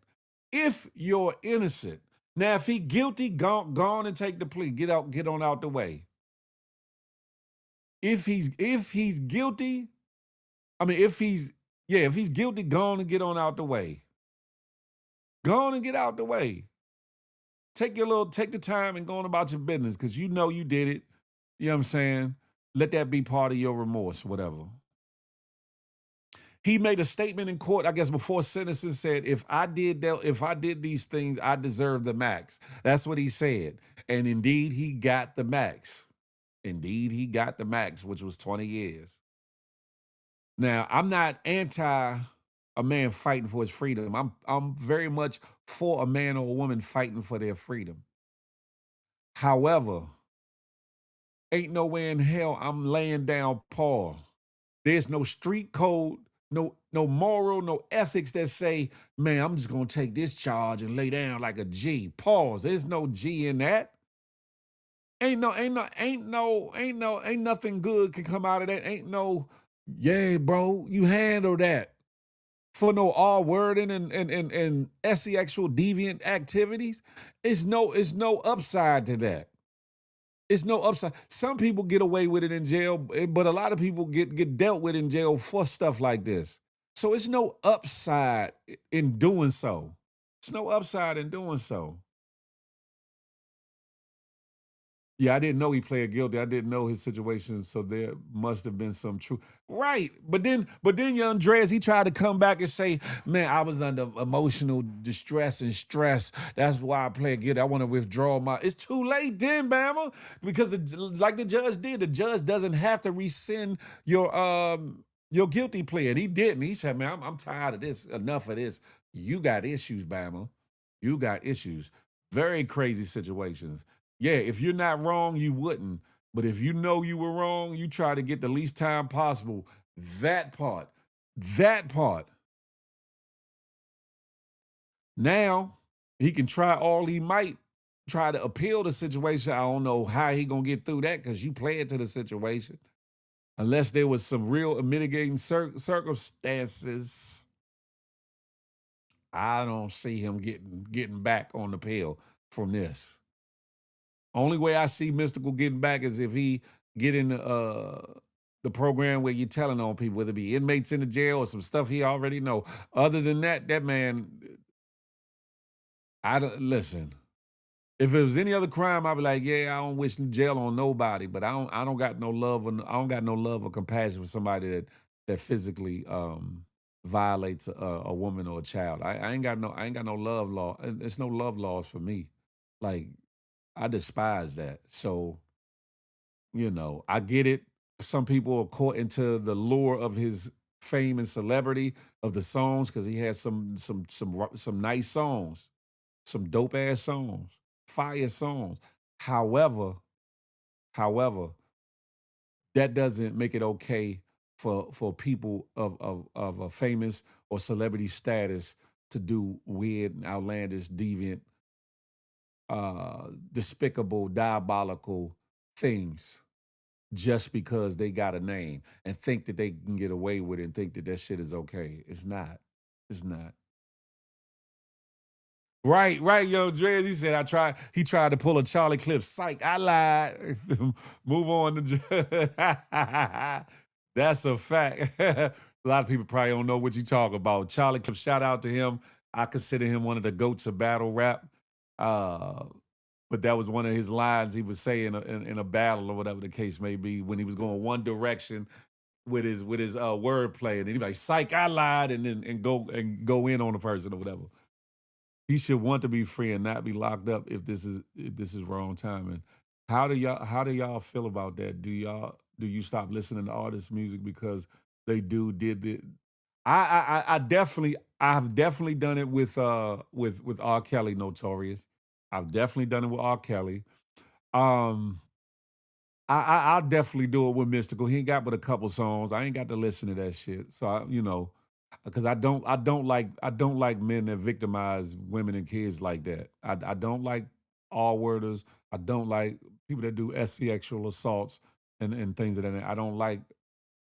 Now, if he guilty, gone and take the plea. Get on out the way. If he's guilty, if he's guilty, gone and get on out the way. Go on and get out the way. Take the time and go on about your business because you know you did it. You know what I'm saying? Let that be part of your remorse, whatever. He made a statement in court, I guess, before sentencing, said, if I did these things, I deserve the max. That's what he said. And indeed, he got the max. Indeed, he got the max, which was 20 years. Now, I'm not anti a man fighting for his freedom. I'm very much for a man or a woman fighting for their freedom. However, ain't no way in hell I'm laying down Paul. There's no street code, no moral, no ethics that say, man, I'm just gonna take this charge and lay down like a G. Pause. There's no G in that. Ain't nothing good can come out of that. Ain't no, yeah, bro, you handle that. For no R wording and sexual deviant activities. It's no upside to that. It's no upside. Some people get away with it in jail, but a lot of people get dealt with in jail for stuff like this. So it's no upside in doing so. It's no upside in doing so. Yeah, I didn't know he pled guilty. I didn't know his situation, so there must have been some truth. Right. But then young Andreas, he tried to come back and say, man, I was under emotional distress and stress. That's why I pled guilty. I want to withdraw my. It's too late then, Bama. Because like the judge did, the judge doesn't have to rescind your guilty plea. And he didn't. He said, man, I'm tired of this. Enough of this. You got issues, Bama. You got issues. Very crazy situations. Yeah, if you're not wrong, you wouldn't. But if you know you were wrong, you try to get the least time possible. That part. Now, he can try all he might, try to appeal the situation. I don't know how he gonna get through that because you played to the situation. Unless there was some real mitigating circumstances, I don't see him getting back on the pill from this. Only way I see Mystical getting back is if he get in the program where you're telling on people, whether it be inmates in the jail or some stuff he already know. Other than that, that man, I don't listen. If it was any other crime, I'd be like, yeah, I don't wish jail on nobody, but I don't got no love or compassion for somebody that physically violates a woman or a child. I ain't got no love law. There's no love laws for me. Like I despise that. So, I get it. Some people are caught into the lure of his fame and celebrity of the songs because he has some nice songs, some dope ass songs, fire songs. However, however, that doesn't make it okay for people of a famous or celebrity status to do weird, and outlandish, deviant, despicable, diabolical things just because they got a name and think that they can get away with it and think that that shit is okay. It's not. It's not. Right, right, yo, Dre's. He said he tried to pull a Charlie Clip. Psych, I lied. Move on to That's a fact. A lot of people probably don't know what you talk about. Charlie Clip, shout out to him. I consider him one of the goats of battle rap. Uh, but that was one of his lines he was saying in a battle or whatever the case may be when he was going one direction with his wordplay, and he'd be like, "Psych, I lied," and then go in on the person or whatever. He should want to be free and not be locked up if this is wrong timing. How do y'all feel about that? Do you stop listening to artists' music because they did the I've definitely done it with R. Kelly, Notorious. I've definitely done it with R. Kelly. Um I'll definitely do it with Mystical. He ain't got but a couple songs. I ain't got to listen to that shit. So because I don't like men that victimize women and kids like that. I don't like all worders. I don't like people that do sexual assaults and things of that. I don't like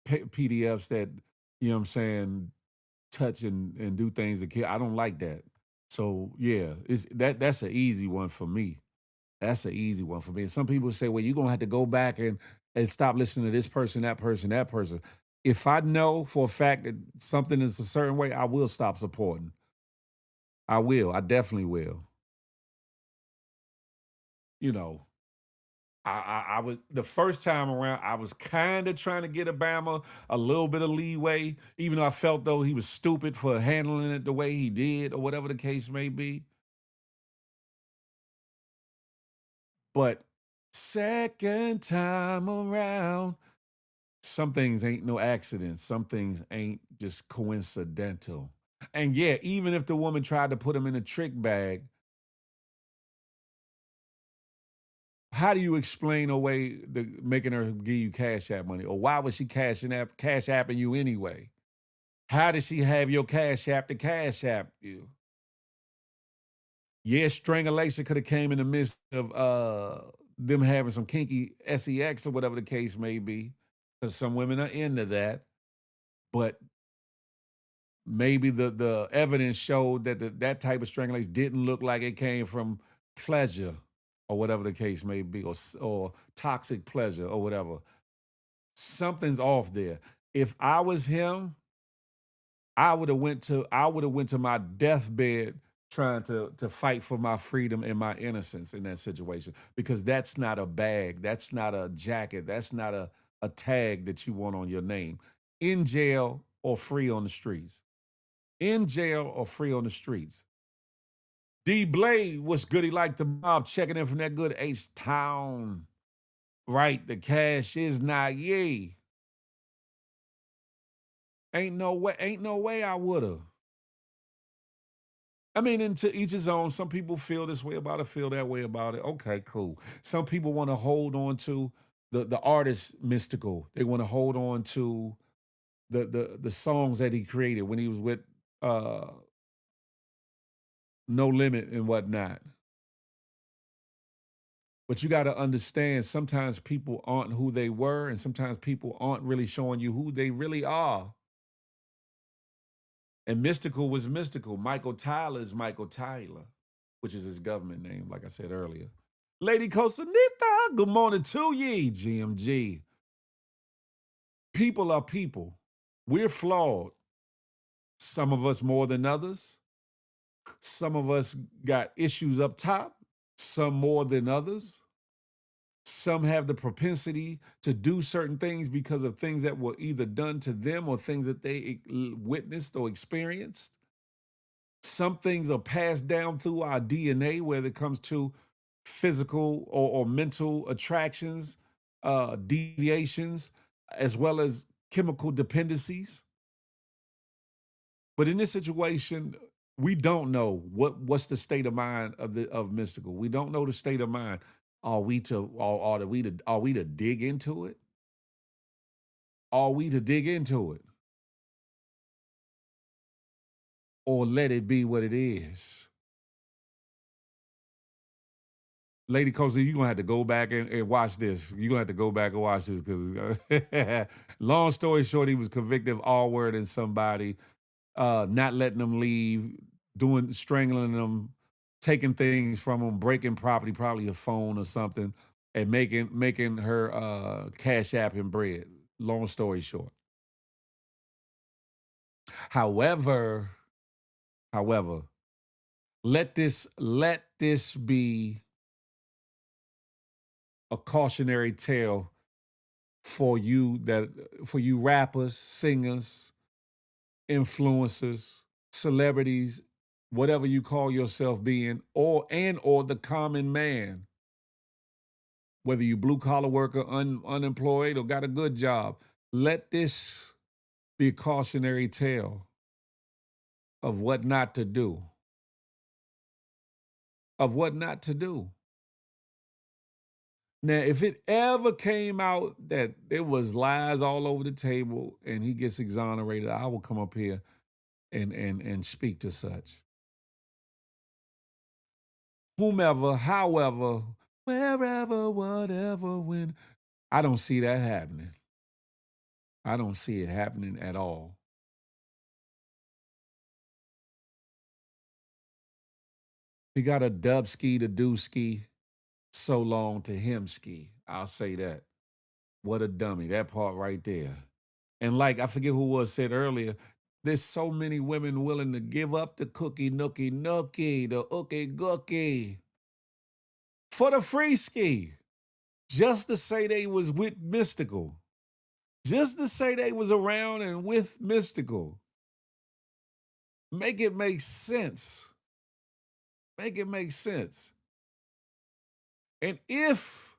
PDFs that I'm saying touch and do things to kids. I don't like that. So yeah, that's an easy one for me. That's an easy one for me. And some people say, well, you're gonna have to go back and stop listening to this person, that person, that person. If I know for a fact that something is a certain way, I will stop supporting. I will. I definitely will. You know, I was the first time around, I was kind of trying to get Obama a little bit of leeway, even though I felt though he was stupid for handling it the way he did, or whatever the case may be. But second time around, some things ain't no accidents. Some things ain't just coincidental. And yeah, even if the woman tried to put him in a trick bag, how do you explain away the making her give you cash app money? Or why was she cash apping you anyway? How did she have your cash app to cash app you? Yeah, strangulation could have came in the midst of them having some kinky sex or whatever the case may be. Because some women are into that. But maybe the evidence showed that that type of strangulation didn't look like it came from pleasure or whatever the case may be, or toxic pleasure or whatever. Something's off there. If I was him, I would have went to my deathbed trying to fight for my freedom and my innocence in that situation, because that's not a bag, that's not a jacket, that's not a tag that you want on your name. In jail or free on the streets. In jail or free on the streets. D Blade, what's good? He like the mob, checking in from that good H Town. Right, the cash is not ye. Ain't no way I would have. I mean, into each his own. Some people feel this way about it, feel that way about it. Okay, cool. Some people want to hold on to the artist Mystical. They want to hold on to the songs that he created when he was with uh No Limit and whatnot. But you got to understand, sometimes people aren't who they were, and sometimes people aren't really showing you who they really are. And Mystical was Mystical. Michael Tyler is Michael Tyler, which is his government name, like I said earlier. Lady Costanita, good morning to ye, GMG. People are people. We're flawed. Some of us more than others. Some of us got issues up top, some more than others. Some have the propensity to do certain things because of things that were either done to them or things that they witnessed or experienced. Some things are passed down through our DNA, whether it comes to physical or mental attractions, deviations. as well as chemical dependencies. But in this situation, we don't know what's the state of mind of Mystical. We don't know the state of mind. Are we to dig into it? Are we to dig into it? Or let it be what it is? Lady Coastal, you're going to have to go back and watch this. You're going to have to go back and watch this because, long story short, he was convicted of all word and somebody, not letting them leave, strangling them, taking things from them, breaking property, probably a phone or something, and making her cash app and bread. Long story short. However, let this be a cautionary tale for you rappers, singers, influencers, celebrities, whatever you call yourself being, or the common man. Whether you blue collar worker, unemployed, or got a good job, let this be a cautionary tale of what not to do. Of what not to do. Now, if it ever came out that there was lies all over the table and he gets exonerated, I will come up here and speak to such. Whomever, however, wherever, whatever, when. I don't see that happening. I don't see it happening at all. He got a dub ski to do ski, so long to him ski. I'll say that. What a dummy. That part right there. And like, I forget who was said earlier, there's so many women willing to give up the cookie nookie nookie, the ookie gookie, for the free ski, just to say they was with Mystical, just to say they was around and with Mystical. Make it make sense. Make it make sense. And if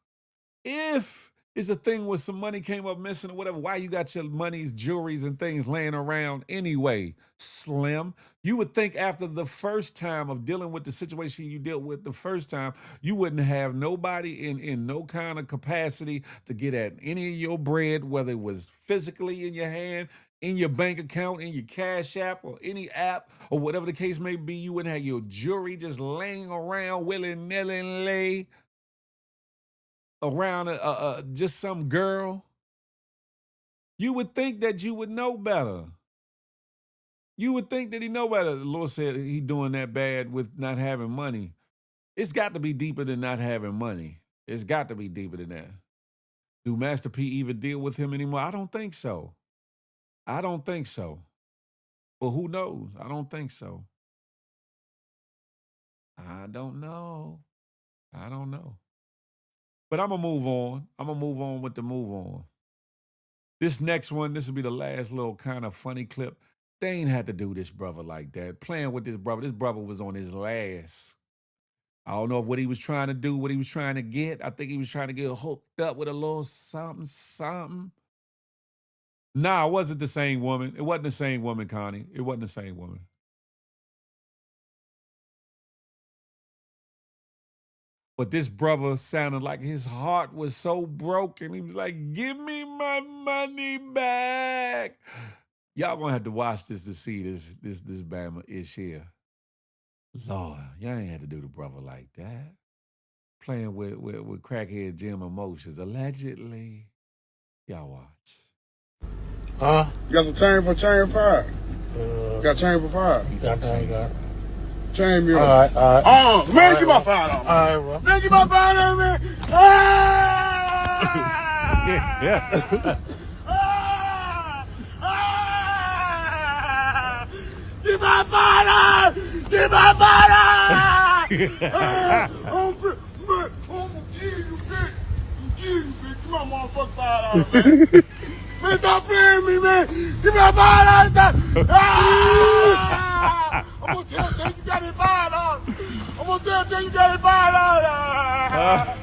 it's a thing where some money came up missing or whatever, why you got your monies, jewelries, and things laying around anyway, Slim? You would think after the first time of dealing with the situation you dealt with the first time, you wouldn't have nobody in no kind of capacity to get at any of your bread, whether it was physically in your hand, in your bank account, in your Cash App, or any app, or whatever the case may be. You wouldn't have your jewelry just laying around willy-nilly around just some girl. You would think that you would know better. You would think that he know better. The Lord said he doing that bad with not having money. It's got to be deeper than not having money. It's got to be deeper than that. Do Master P even deal with him anymore? I don't think so. I don't think so. Well, who knows? I don't think so. I don't know. I don't know. But I'm going to move on. I'm going to move on with the move on. This next one, this will be the last little kind of funny clip. They ain't had to do this brother like that. Playing with this brother. This brother was on his last. I don't know what he was trying to do, what he was trying to get. I think he was trying to get hooked up with a little something, something. Nah, it wasn't the same woman. It wasn't the same woman, Connie. It wasn't the same woman. But this brother sounded like his heart was so broken. He was like, give me my money back. Y'all gonna have to watch this to see this Bama ish here. Lord, y'all ain't had to do the brother like that. Playing with crackhead Jim emotions, allegedly. Y'all watch. Huh? You got some chain for fire? Got chain for fire? Got chain. Chain me all up. Right. Oh, man, get my fire on. All right, bro. Man, get my fire on, man. Yeah. Get my fire! Get my fire! I'm gonna kill you, bitch. Get my motherfucking fire out, man. Man, stop playing me, man. Get my fire out. I'm gonna tell you got it fire out. I'm gonna tell you got it fire out.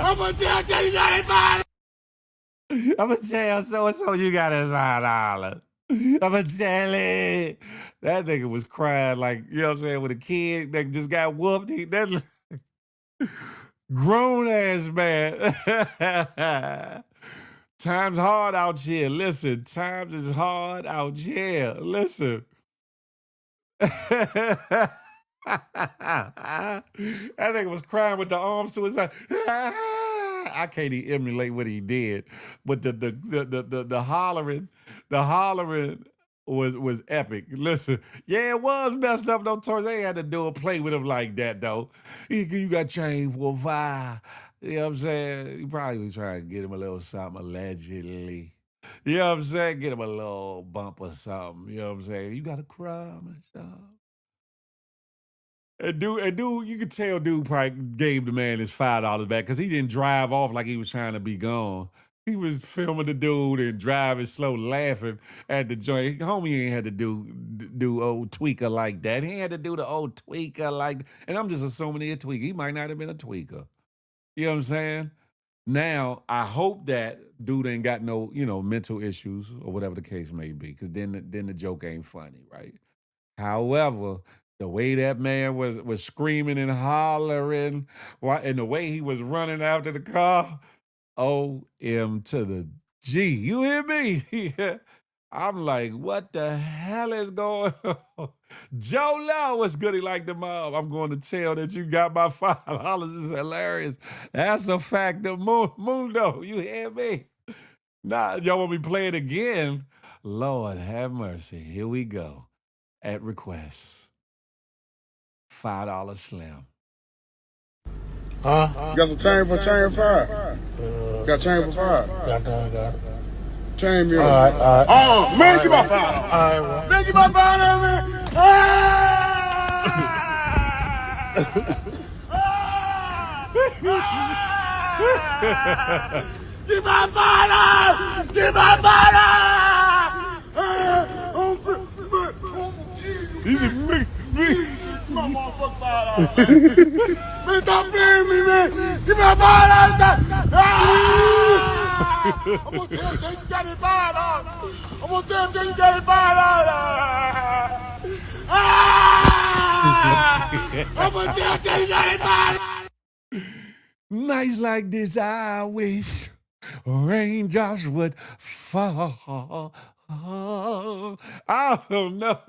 I'm gonna gonna tell you got it $5. I'm gonna tell so you got his $5. I'm gonna tell it. That nigga was crying like, you know what I'm saying, with a kid that just got whooped. That grown ass man. Times hard out here. Listen, times is hard out here. Listen. That nigga was crying with the arm suicide. I can't even emulate what he did, but the hollering, was epic. Listen, yeah, it was messed up though. Towards they had to do a play with him like that though. You got chained for a $5. You know what I'm saying? He probably was trying to get him a little something allegedly. You know what I'm saying? Get him a little bump or something. You know what I'm saying? You got a crime and stuff. And dude, you could tell dude probably gave the man his $5 back because he didn't drive off like he was trying to be gone. He was filming the dude and driving slow, laughing at the joint. Homie ain't had to do old tweaker like that. He had to do the old tweaker like, and I'm just assuming he a tweaker. He might not have been a tweaker. You know what I'm saying? Now, I hope that dude ain't got no, mental issues or whatever the case may be, because then the joke ain't funny, right? However, the way that man was screaming and hollering, and the way he was running after the car, OM to the G. You hear me? I'm like, what the hell is going on? Joe Low, what's goody like the mob? I'm going to tell that you got my $5. Is hilarious. That's a fact of Mundo. You hear me? Nah, y'all want me to play it again? Lord have mercy. Here we go. At request. $5 Slim. Huh? Got some chain for chain 5. Got chain for 5. Got it. Chain me up. All right. Oh, man, give my $5. All right, well. Man, give my $5, man. Give my $5. Give my $5. He's a me. My motherfucking $5. Man, stop playing me, man. Give me $5. I'm gonna tell you got it $5. I'm gonna tell you got it $5. I'm gonna tell you got it $5. Nights like this, I wish raindrops would fall. I don't know.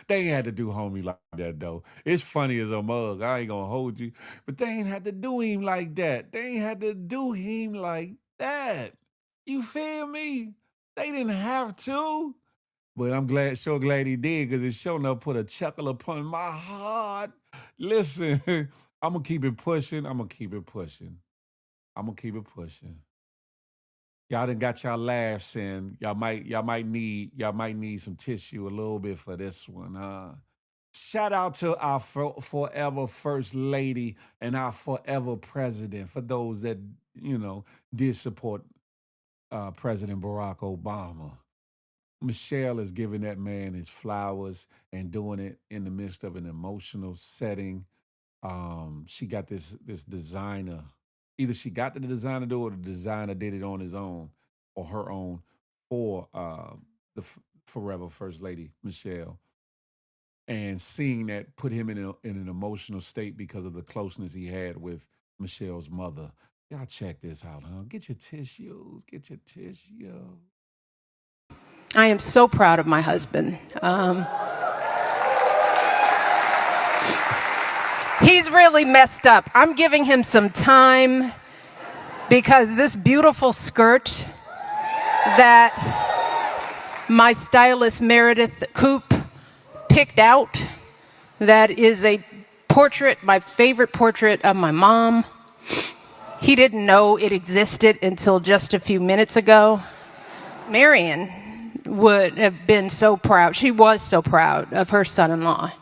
They ain't had to do homie like that, though. It's funny as a mug. I ain't gonna hold you. But they ain't had to do him like that. They ain't had to do him like that. You feel me? They didn't have to. But I'm sure glad he did, because it sure enough put a chuckle upon my heart. Listen, I'm gonna keep it pushing. Y'all done got y'all laughs in. Y'all might need some tissue a little bit for this one, huh? Shout out to our forever First Lady and our forever President, for those that, did support President Barack Obama. Michelle is giving that man his flowers and doing it in the midst of an emotional setting. She got this designer. Either she got the designer to do it, or the designer did it on his own or her own for the forever First Lady, Michelle. And seeing that put him in an emotional state because of the closeness he had with Michelle's mother. Y'all check this out, huh? Get your tissues. I am so proud of my husband. He's really messed up. I'm giving him some time because this beautiful skirt that my stylist Meredith Coop picked out, that is a portrait, my favorite portrait of my mom. He didn't know it existed until just a few minutes ago. Marion would have been so proud. She was so proud of her son-in-law,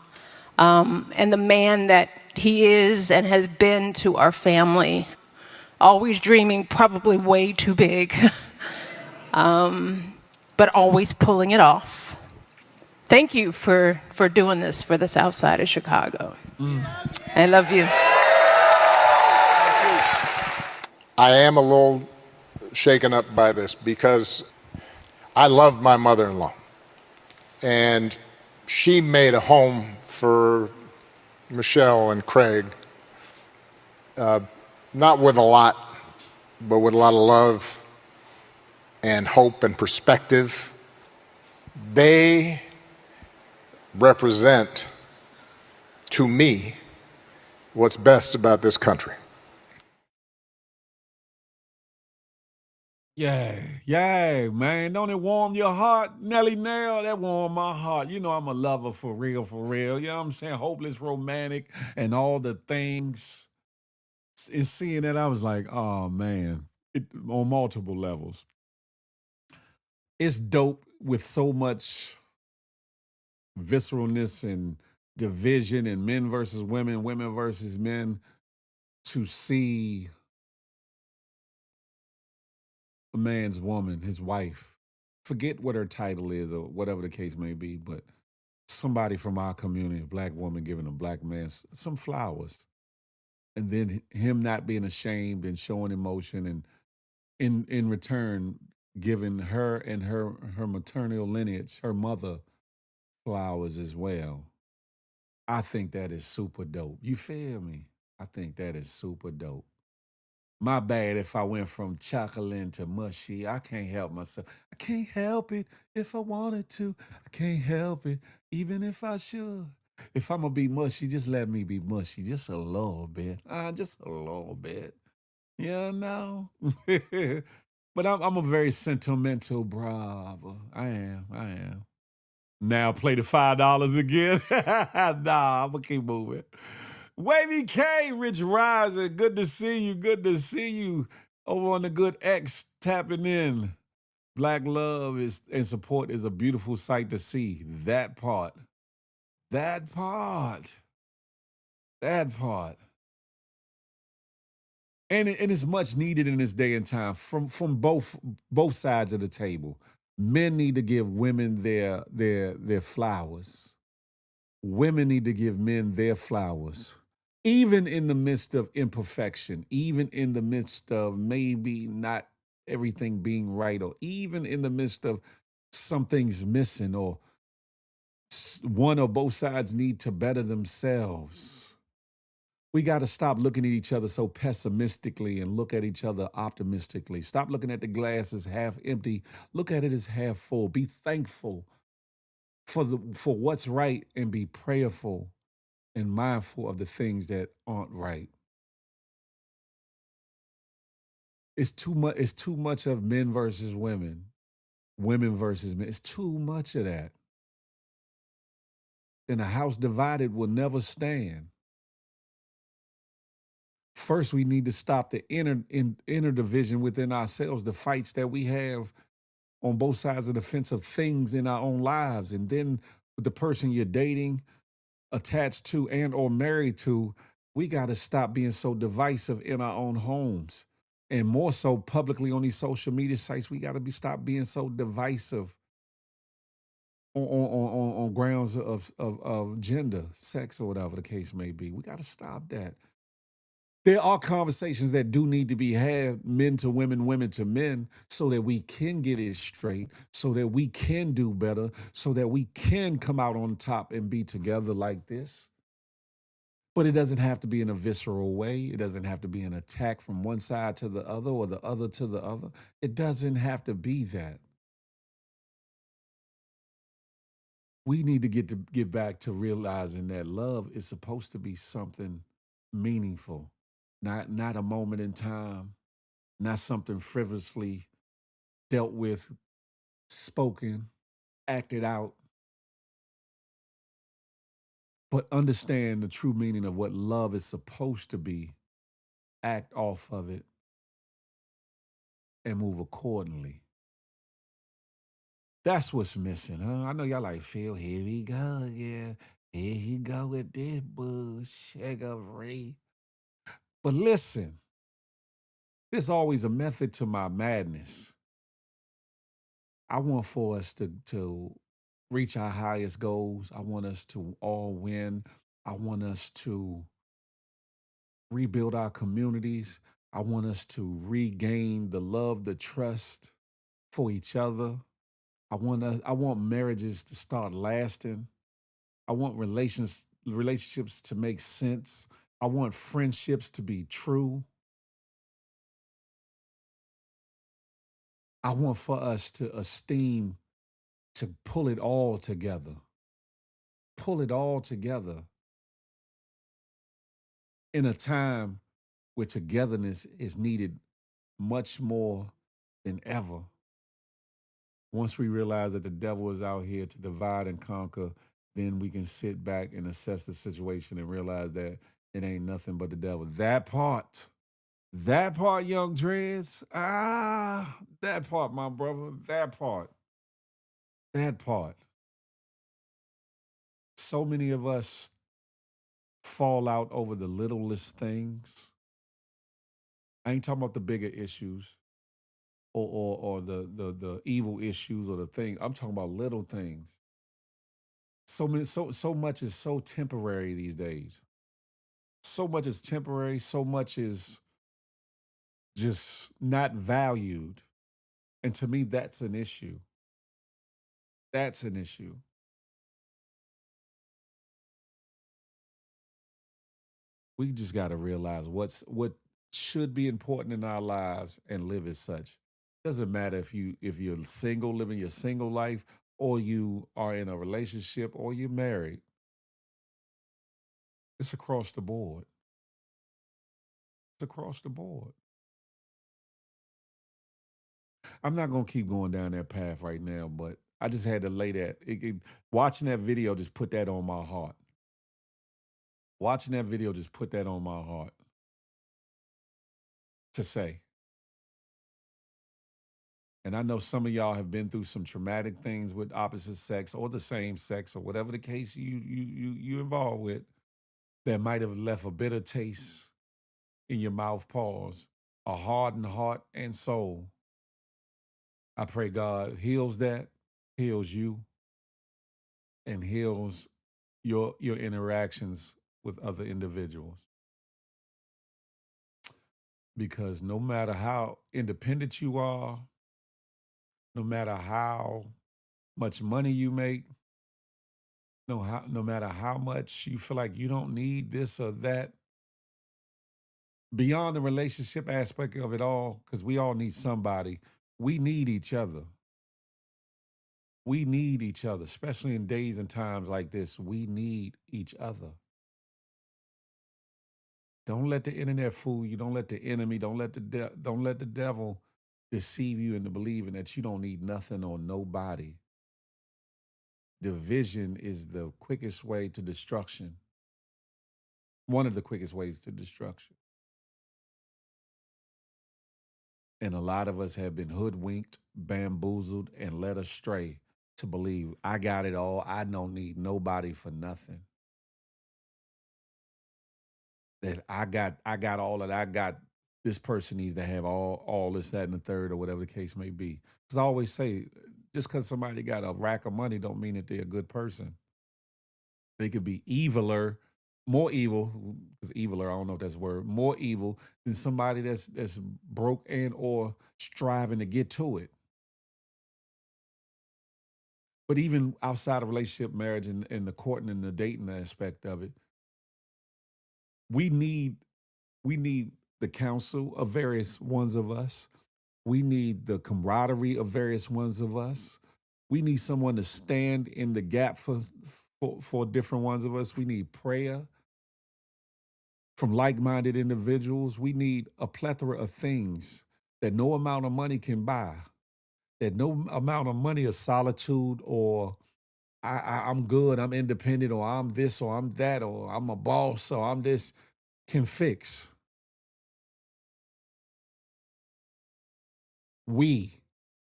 and the man that he is and has been to our family, always dreaming probably way too big, but always pulling it off. Thank you for doing this for the South Side of Chicago. I love you. I am a little shaken up by this because I love my mother-in-law, and she made a home for Michelle and Craig, not with a lot, but with a lot of love and hope and perspective. They represent, to me, what's best about this country. Yeah, man. Don't it warm your heart? Nelly Nail, that warm my heart. You know I'm a lover for real, for real. You know what I'm saying? Hopeless romantic and all the things. In seeing that, I was like, oh man. On multiple levels. It's dope with so much visceralness and division and men versus women, women versus men, to see a man's woman, his wife, forget what her title is or whatever the case may be, but somebody from our community, a black woman giving a black man some flowers. And then him not being ashamed and showing emotion, and in return giving her and her maternal lineage, her mother, flowers as well. I think that is super dope. You feel me? I think that is super dope. My bad if I went from chocolate to mushy. I can't help myself. I can't help it if I wanted to. I can't help it even if I should. If I'm gonna be mushy, just let me be mushy just a little bit. Just a little bit. You know? But I'm a very sentimental brother. I am. I am. Now play the $5 again. Nah, I'm gonna keep moving. Wavy K, Rich Rising, good to see you. Good to see you. Over on the Good X, tapping in. Black love is and support is a beautiful sight to see. That part. That part. That part. And it's much needed in this day and time from both sides of the table. Men need to give women their flowers. Women need to give men their flowers, even in the midst of imperfection, even in the midst of maybe not everything being right, or even in the midst of some things missing, or one or both sides need to better themselves. We got to stop looking at each other so pessimistically and look at each other optimistically. Stop looking at the glass as half empty. Look at it as half full. Be thankful for what's right and be prayerful and mindful of the things that aren't right. It's too much of men versus women, women versus men. It's too much of that. And a house divided will never stand. First, we need to stop the inner division within ourselves, the fights that we have on both sides of the fence of things in our own lives. And then with the person you're dating, attached to, and or married to, we got to stop being so divisive in our own homes. And more so publicly on these social media sites, we got to be stop being so divisive on grounds of gender, sex, or whatever the case may be. We got to stop that. There are conversations that do need to be had, men to women, women to men, so that we can get it straight, so that we can do better, so that we can come out on top and be together like this. But it doesn't have to be in a visceral way. It doesn't have to be an attack from one side to the other or the other to the other. It doesn't have to be that. We need to get back to realizing that love is supposed to be something meaningful, not a moment in time, not something frivolously dealt with, spoken, acted out, but understand the true meaning of what love is supposed to be, act off of it, and move accordingly. That's what's missing, huh? I know y'all like, Phil, here we go again. Here he go with this bullshit. But listen, there's always a method to my madness. I want for us to reach our highest goals. I want us to all win. I want us to rebuild our communities. I want us to regain the love, the trust for each other. I want marriages to start lasting. I want relationships to make sense. I want friendships to be true. I want for us to esteem, to pull it all together. Pull it all together in a time where togetherness is needed much more than ever. Once we realize that the devil is out here to divide and conquer, then we can sit back and assess the situation and realize that it ain't nothing but the devil. That part, young dreads, that part, my brother, that part. So many of us fall out over the littlest things. I ain't talking about the bigger issues or the evil issues or the thing. I'm talking about little things. So much is so temporary these days. So much is temporary, so much is just not valued. And to me, that's an issue. That's an issue. We just got to realize what should be important in our lives and live as such. Doesn't matter if you're single, living your single life, or you are in a relationship, or you're married. It's across the board. It's across the board. I'm not gonna keep going down that path right now, but I just had to lay that. Watching that video just put that on my heart. Watching that video just put that on my heart to say. And I know some of y'all have been through some traumatic things with opposite sex or the same sex or whatever the case you involved with that might have left a bitter taste in your mouth, pause, a hardened heart and soul. I pray God heals that, heals you, and heals your interactions with other individuals. Because no matter how independent you are, no matter how much money you make, no matter how much you feel like you don't need this or that, beyond the relationship aspect of it all, because we all need somebody, we need each other. We need each other, especially in days and times like this. We need each other. Don't let the internet fool you. Don't let the enemy, don't let the devil deceive you into believing that you don't need nothing or nobody. Division is the quickest way to destruction. One of the quickest ways to destruction. And a lot of us have been hoodwinked, bamboozled, and led astray to believe I got it all. I don't need nobody for nothing. That I got all that I got. This person needs to have all this, that, and the third, or whatever the case may be. Because I always say, just because somebody got a rack of money don't mean that they're a good person. They could be eviler, more evil, because eviler, I don't know if that's a word, more evil than somebody that's broke and or striving to get to it. But even outside of relationship, marriage, and the courting and the dating aspect of it, we need we need the counsel of various ones of us. We need the camaraderie of various ones of us. We need someone to stand in the gap for different ones of us. We need prayer from like-minded individuals. We need a plethora of things that no amount of money can buy. That no amount of money of solitude or I'm good, I'm independent, or I'm this, or I'm that, or I'm a boss, or I'm this, can fix. We,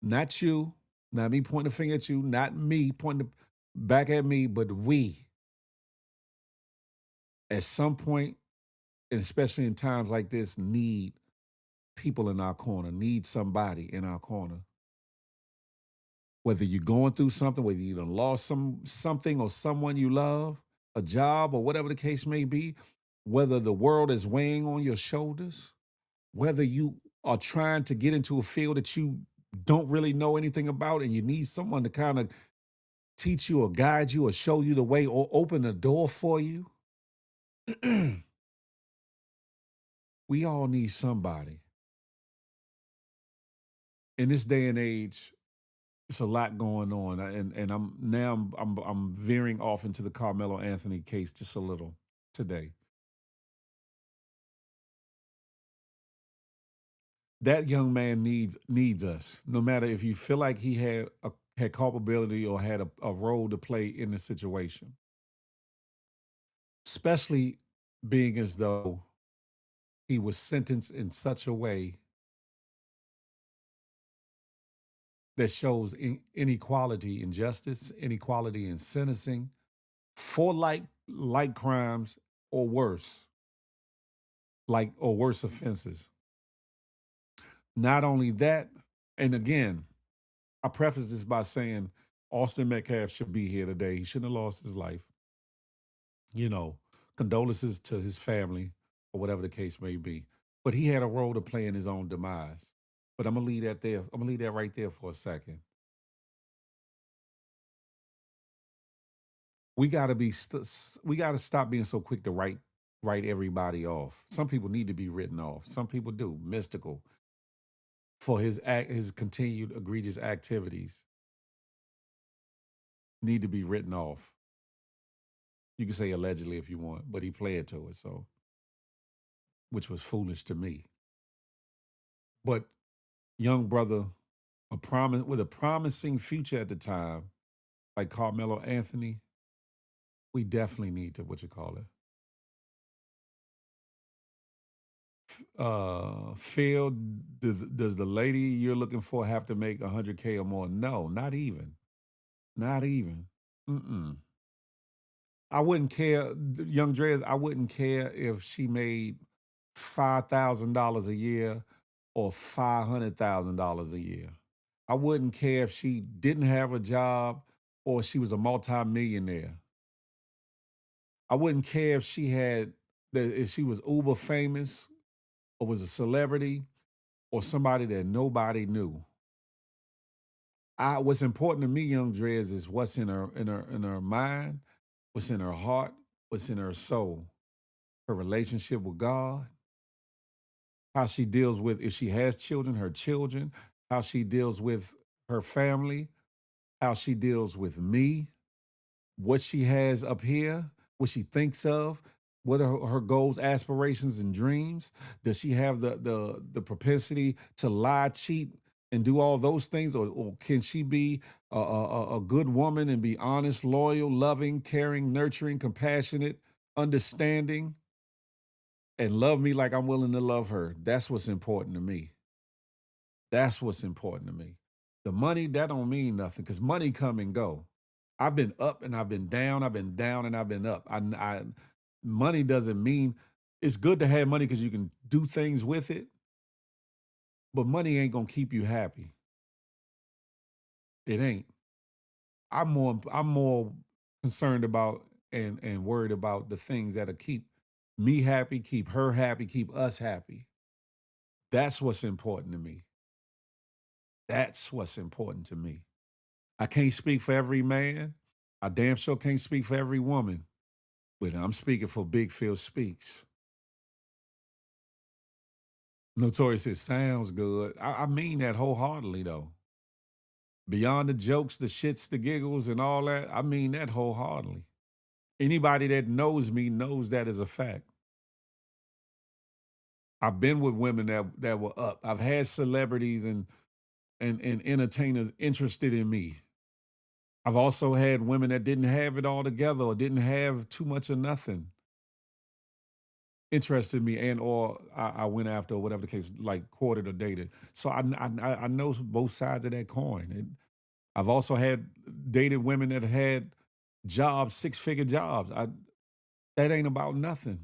not you, not me pointing the finger at you, not me pointing back at me, but we, at some point, and especially in times like this, need people in our corner, need somebody in our corner. Whether you're going through something, whether you done lost something or someone you love, a job or whatever the case may be, whether the world is weighing on your shoulders, whether you are trying to get into a field that you don't really know anything about and you need someone to kind of teach you or guide you or show you the way or open the door for you. We all need somebody. In this day and age, it's a lot going on, and I'm veering off into the Carmelo Anthony case just a little today. That young man needs us, no matter if you feel like he had culpability or had a role to play in the situation, especially being as though he was sentenced in such a way that shows inequality in justice, inequality in sentencing for like crimes or worse, or worse offenses. Not only that, and again, I preface this by saying Austin Metcalf should be here today. He shouldn't have lost his life. You know, condolences to his family or whatever the case may be. But he had a role to play in his own demise. But I'm gonna leave that there. I'm gonna leave that right there for a second. We gotta we gotta stop being so quick to write everybody off. Some people need to be written off. Some people do. Mystical for his continued egregious activities need to be written off. You can say allegedly if you want, but he pled to it, so which was foolish to me. But young brother, with a promising future at the time, like Carmelo Anthony, we definitely need to Phil, does the lady you're looking for have to make 100K or more? No, not even. Not even. Mm-mm. I wouldn't care, young Dre's, I wouldn't care if she made $5,000 a year or $500,000 a year. I wouldn't care if she didn't have a job or she was a multimillionaire. I wouldn't care if if she was uber famous or was a celebrity or somebody that nobody knew. What's important to me, young Drez, is what's in her mind, what's in her heart, what's in her soul, her relationship with God, how she deals with, if she has children, her children, how she deals with her family, how she deals with me, what she has up here, what she thinks of, what are her goals, aspirations, and dreams. Does she have the propensity to lie, cheat, and do all those things, or can she be a good woman and be honest, loyal, loving, caring, nurturing, compassionate, understanding, and love me like I'm willing to love her? That's what's important to me. That's what's important to me. The money, that don't mean nothing because money come and go. I've been up and I've been down. I've been down and I've been up. Money doesn't mean, it's good to have money because you can do things with it, but money ain't gonna keep you happy. It ain't. I'm more concerned about and worried about the things that'll keep me happy, keep her happy, keep us happy. That's what's important to me. That's what's important to me. I can't speak for every man. I damn sure can't speak for every woman. But I'm speaking for Big Phil Speaks. Notorious, it sounds good. I mean that wholeheartedly, though. Beyond the jokes, the shits, the giggles, and all that, I mean that wholeheartedly. Anybody that knows me knows that is a fact. I've been with women that were up. I've had celebrities and entertainers interested in me. I've also had women that didn't have it all together or didn't have too much of nothing interested in me, and or I went after, or whatever the case, like courted or dated. So I know both sides of that coin. And I've also had dated women that had jobs, 6-figure jobs. That ain't about nothing.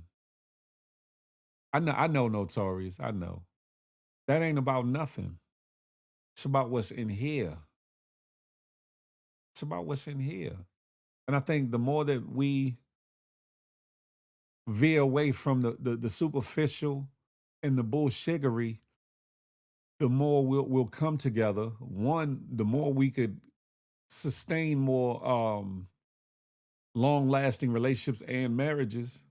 I know Notorious. I know. That ain't about nothing. It's about what's in here. It's about what's in here. And I think the more that we veer away from the superficial and the bullshiggery, the more we'll come together. One, the more we could sustain more long-lasting relationships and marriages.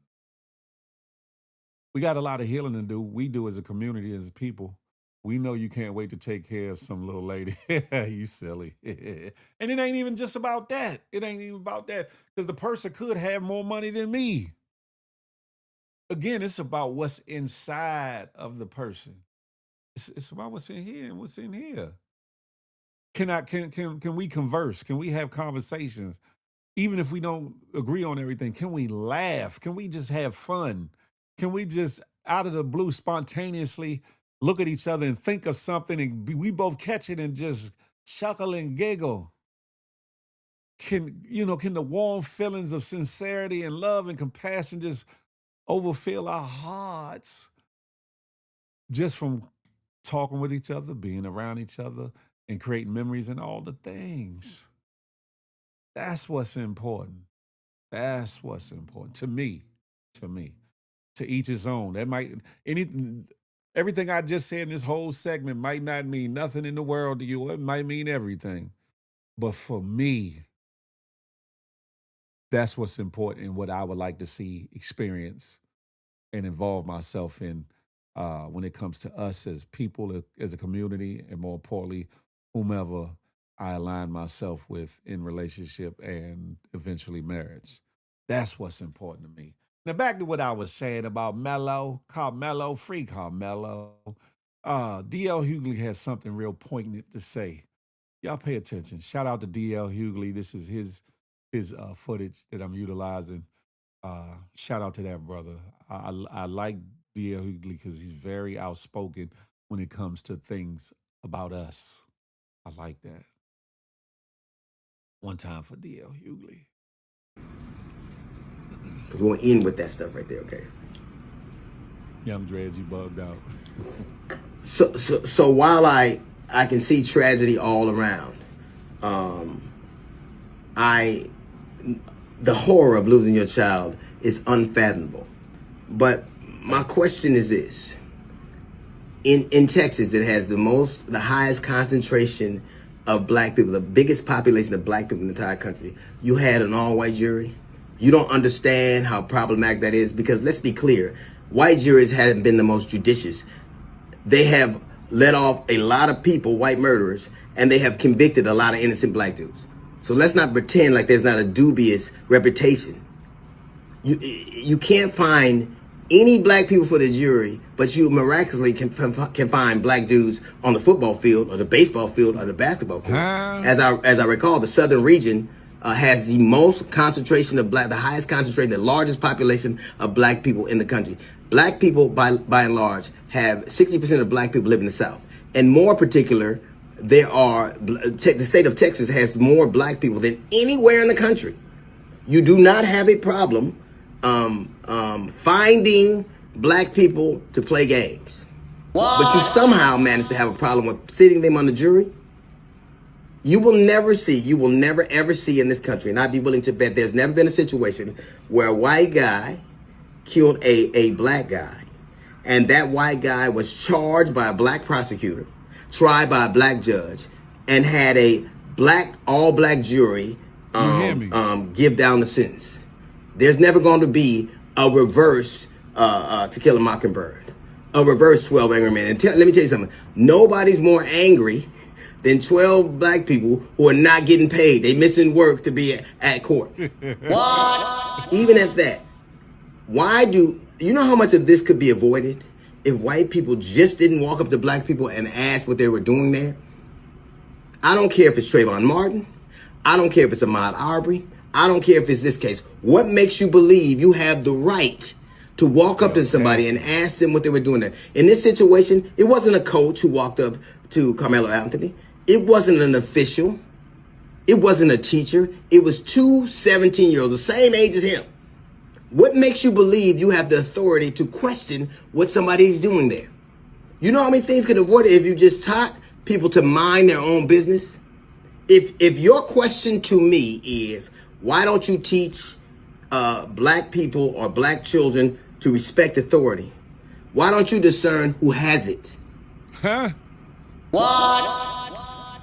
We got a lot of healing to do. We do as a community, as people. We know you can't wait to take care of some little lady. You silly. And it ain't even just about that. It ain't even about that. Because the person could have more money than me. Again, it's about what's inside of the person. It's about what's in here and what's in here. Can we converse? Can we have conversations? Even if we don't agree on everything, can we laugh? Can we just have fun? Can we just out of the blue spontaneously look at each other and think of something and we both catch it and just chuckle and giggle? Can the warm feelings of sincerity and love and compassion just overfill our hearts just from talking with each other, being around each other, and creating memories and all the things? That's what's important. That's what's important to me. To me. To each his own. That might everything I just said in this whole segment might not mean nothing in the world to you. It might mean everything. But for me, that's what's important and what I would like to see, experience, and involve myself in when it comes to us as people, as a community, and more importantly, whomever I align myself with in relationship and eventually marriage. That's what's important to me. Now back to what I was saying about Carmelo, free Carmelo. D.L. Hughley has something real poignant to say. Y'all pay attention. Shout out to D.L. Hughley. This is his footage that I'm utilizing. Shout out to that brother. I like D.L. Hughley because he's very outspoken when it comes to things about us. I like that. One time for D.L. Hughley. Because we're going to end with that stuff right there, okay? Young Dreads, you bugged out. So while I can see tragedy all around, the horror of losing your child is unfathomable. But my question is this. In Texas, it has the highest concentration of black people, the biggest population of black people in the entire country. You had an all-white jury. You don't understand how problematic that is because let's be clear, white juries haven't been the most judicious. They have let off a lot of people, white murderers, and they have convicted a lot of innocent black dudes. So let's not pretend like there's not a dubious reputation. You can't find any black people for the jury, but you miraculously can find black dudes on the football field or the baseball field or the basketball field. As I recall, the southern region has the most concentration of the highest concentration, the largest population of black people in the country. Black people, by and large, have 60% of black people live in the South. And more particular, the state of Texas has more black people than anywhere in the country. You do not have a problem finding black people to play games. What? But you somehow manage to have a problem with sitting them on the jury. You will never ever see in this country, and I'd be willing to bet there's never been a situation where a white guy killed a black guy, and that white guy was charged by a black prosecutor, tried by a black judge, and had a all black jury give down the sentence. There's never going to be a reverse To Kill a Mockingbird, a reverse 12 Angry Men. And let me tell you something. Nobody's more angry than 12 black people who are not getting paid. They missing work to be at court. What? Even at that, you know how much of this could be avoided if white people just didn't walk up to black people and ask what they were doing there? I don't care if it's Trayvon Martin. I don't care if it's Ahmaud Arbery. I don't care if it's this case. What makes you believe you have the right to walk up to somebody and ask them what they were doing there? In this situation, it wasn't a coach who walked up to Carmelo Anthony. It wasn't an official. It wasn't a teacher. It was two 17-year-olds, the same age as him. What makes you believe you have the authority to question what somebody's doing there? You know how many things could avoid it if you just taught people to mind their own business? If your question to me is, why don't you teach black people or black children to respect authority? Why don't you discern who has it? Huh? What?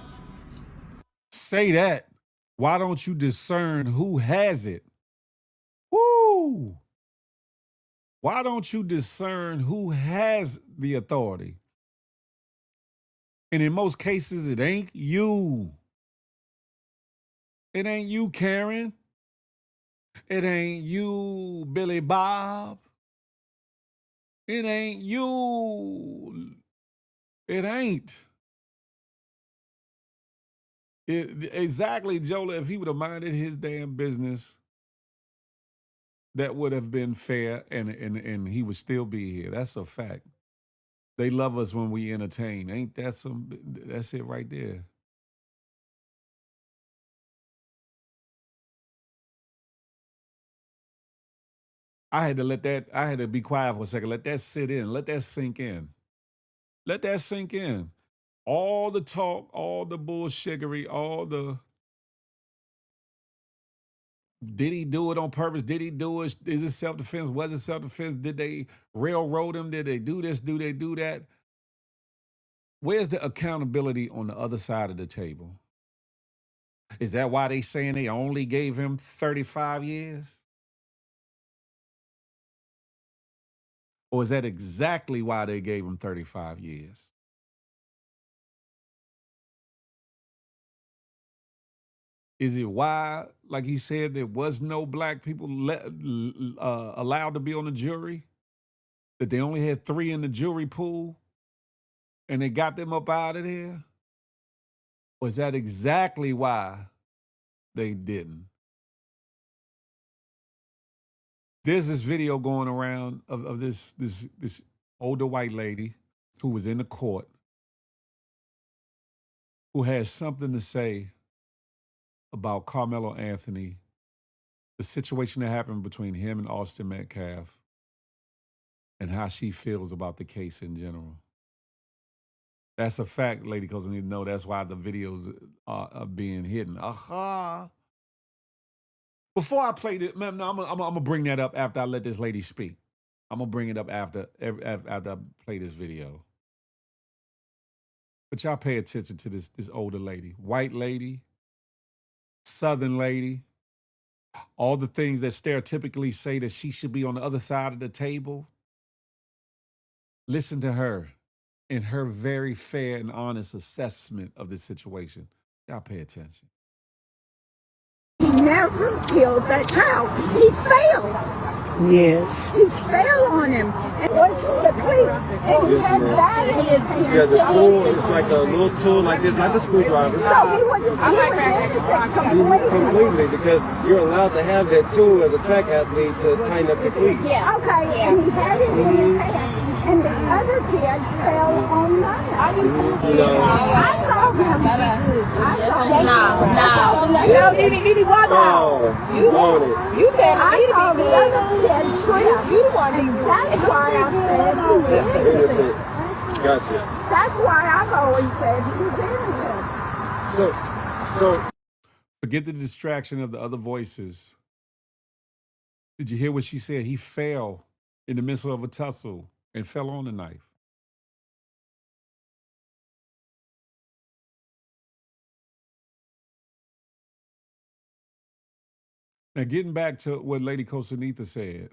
Say that. Why don't you discern who has it? Woo! Why don't you discern who has the authority? And in most cases, it ain't you. It ain't you, Karen. It ain't you, Billy Bob. It ain't you. It ain't. Exactly, Jola. If he would have minded his damn business, that would have been fair, and he would still be here. That's a fact. They love us when we entertain. Ain't that some? That's it right there. I had to be quiet for a second. Let that sit in. Let that sink in. Let that sink in. All the talk, all the bullshittery, all the did he do it on purpose? Did he do it? Is it self-defense? Was it self-defense? Did they railroad him? Did they do this? Do they do that? Where's the accountability on the other side of the table? Is that why they saying they only gave him 35 years? Or is that exactly why they gave him 35 years? Is it why, like he said, there was no black people allowed to be on the jury? That they only had 3 in the jury pool and they got them up out of there? Or is that exactly why they didn't? There's this video going around of this older white lady who was in the court who has something to say about Carmelo Anthony, the situation that happened between him and Austin Metcalf, and how she feels about the case in general. That's a fact, lady, because I need to know that's why the videos are being hidden. Aha. Before I play this, man, no, I'm gonna bring that up after I let this lady speak. I'm gonna bring it up after I play this video. But y'all pay attention to this older lady, white lady, Southern lady, all the things that stereotypically say that she should be on the other side of the table. Listen to her in her very fair and honest assessment of this situation. Y'all pay attention. He never killed that child. He failed. Yes. He fell on him. It was the cleat. And he had that in his hand. Yeah, the tool is like a little tool like this, like a screwdriver. So he was innocent completely, because you're allowed to have that tool as a track athlete to tighten up your cleats. Yeah, okay. And he had it in his hand. And the other kid fell on mine. I saw him. I saw him. No, Didi, walk out. You want it. You tell I me saw the other kid trip. You the one And that's why I said he was innocent. Gotcha. That's why I've always said he was innocent. So forget the distraction of the other voices. Did you hear what she said? He fell in the midst of a tussle and fell on the knife. Now, getting back to what Lady Kosanitha said,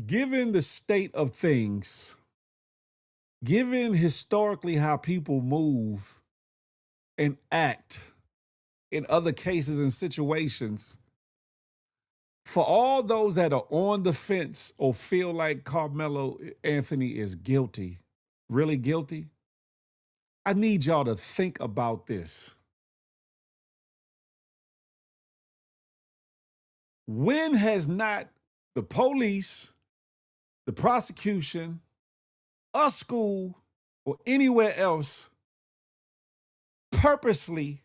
given the state of things, given historically how people move and act in other cases and situations, for all those that are on the fence or feel like Carmelo Anthony is guilty, really guilty, I need y'all to think about this. When has not the police, the prosecution, a school, or anywhere else purposely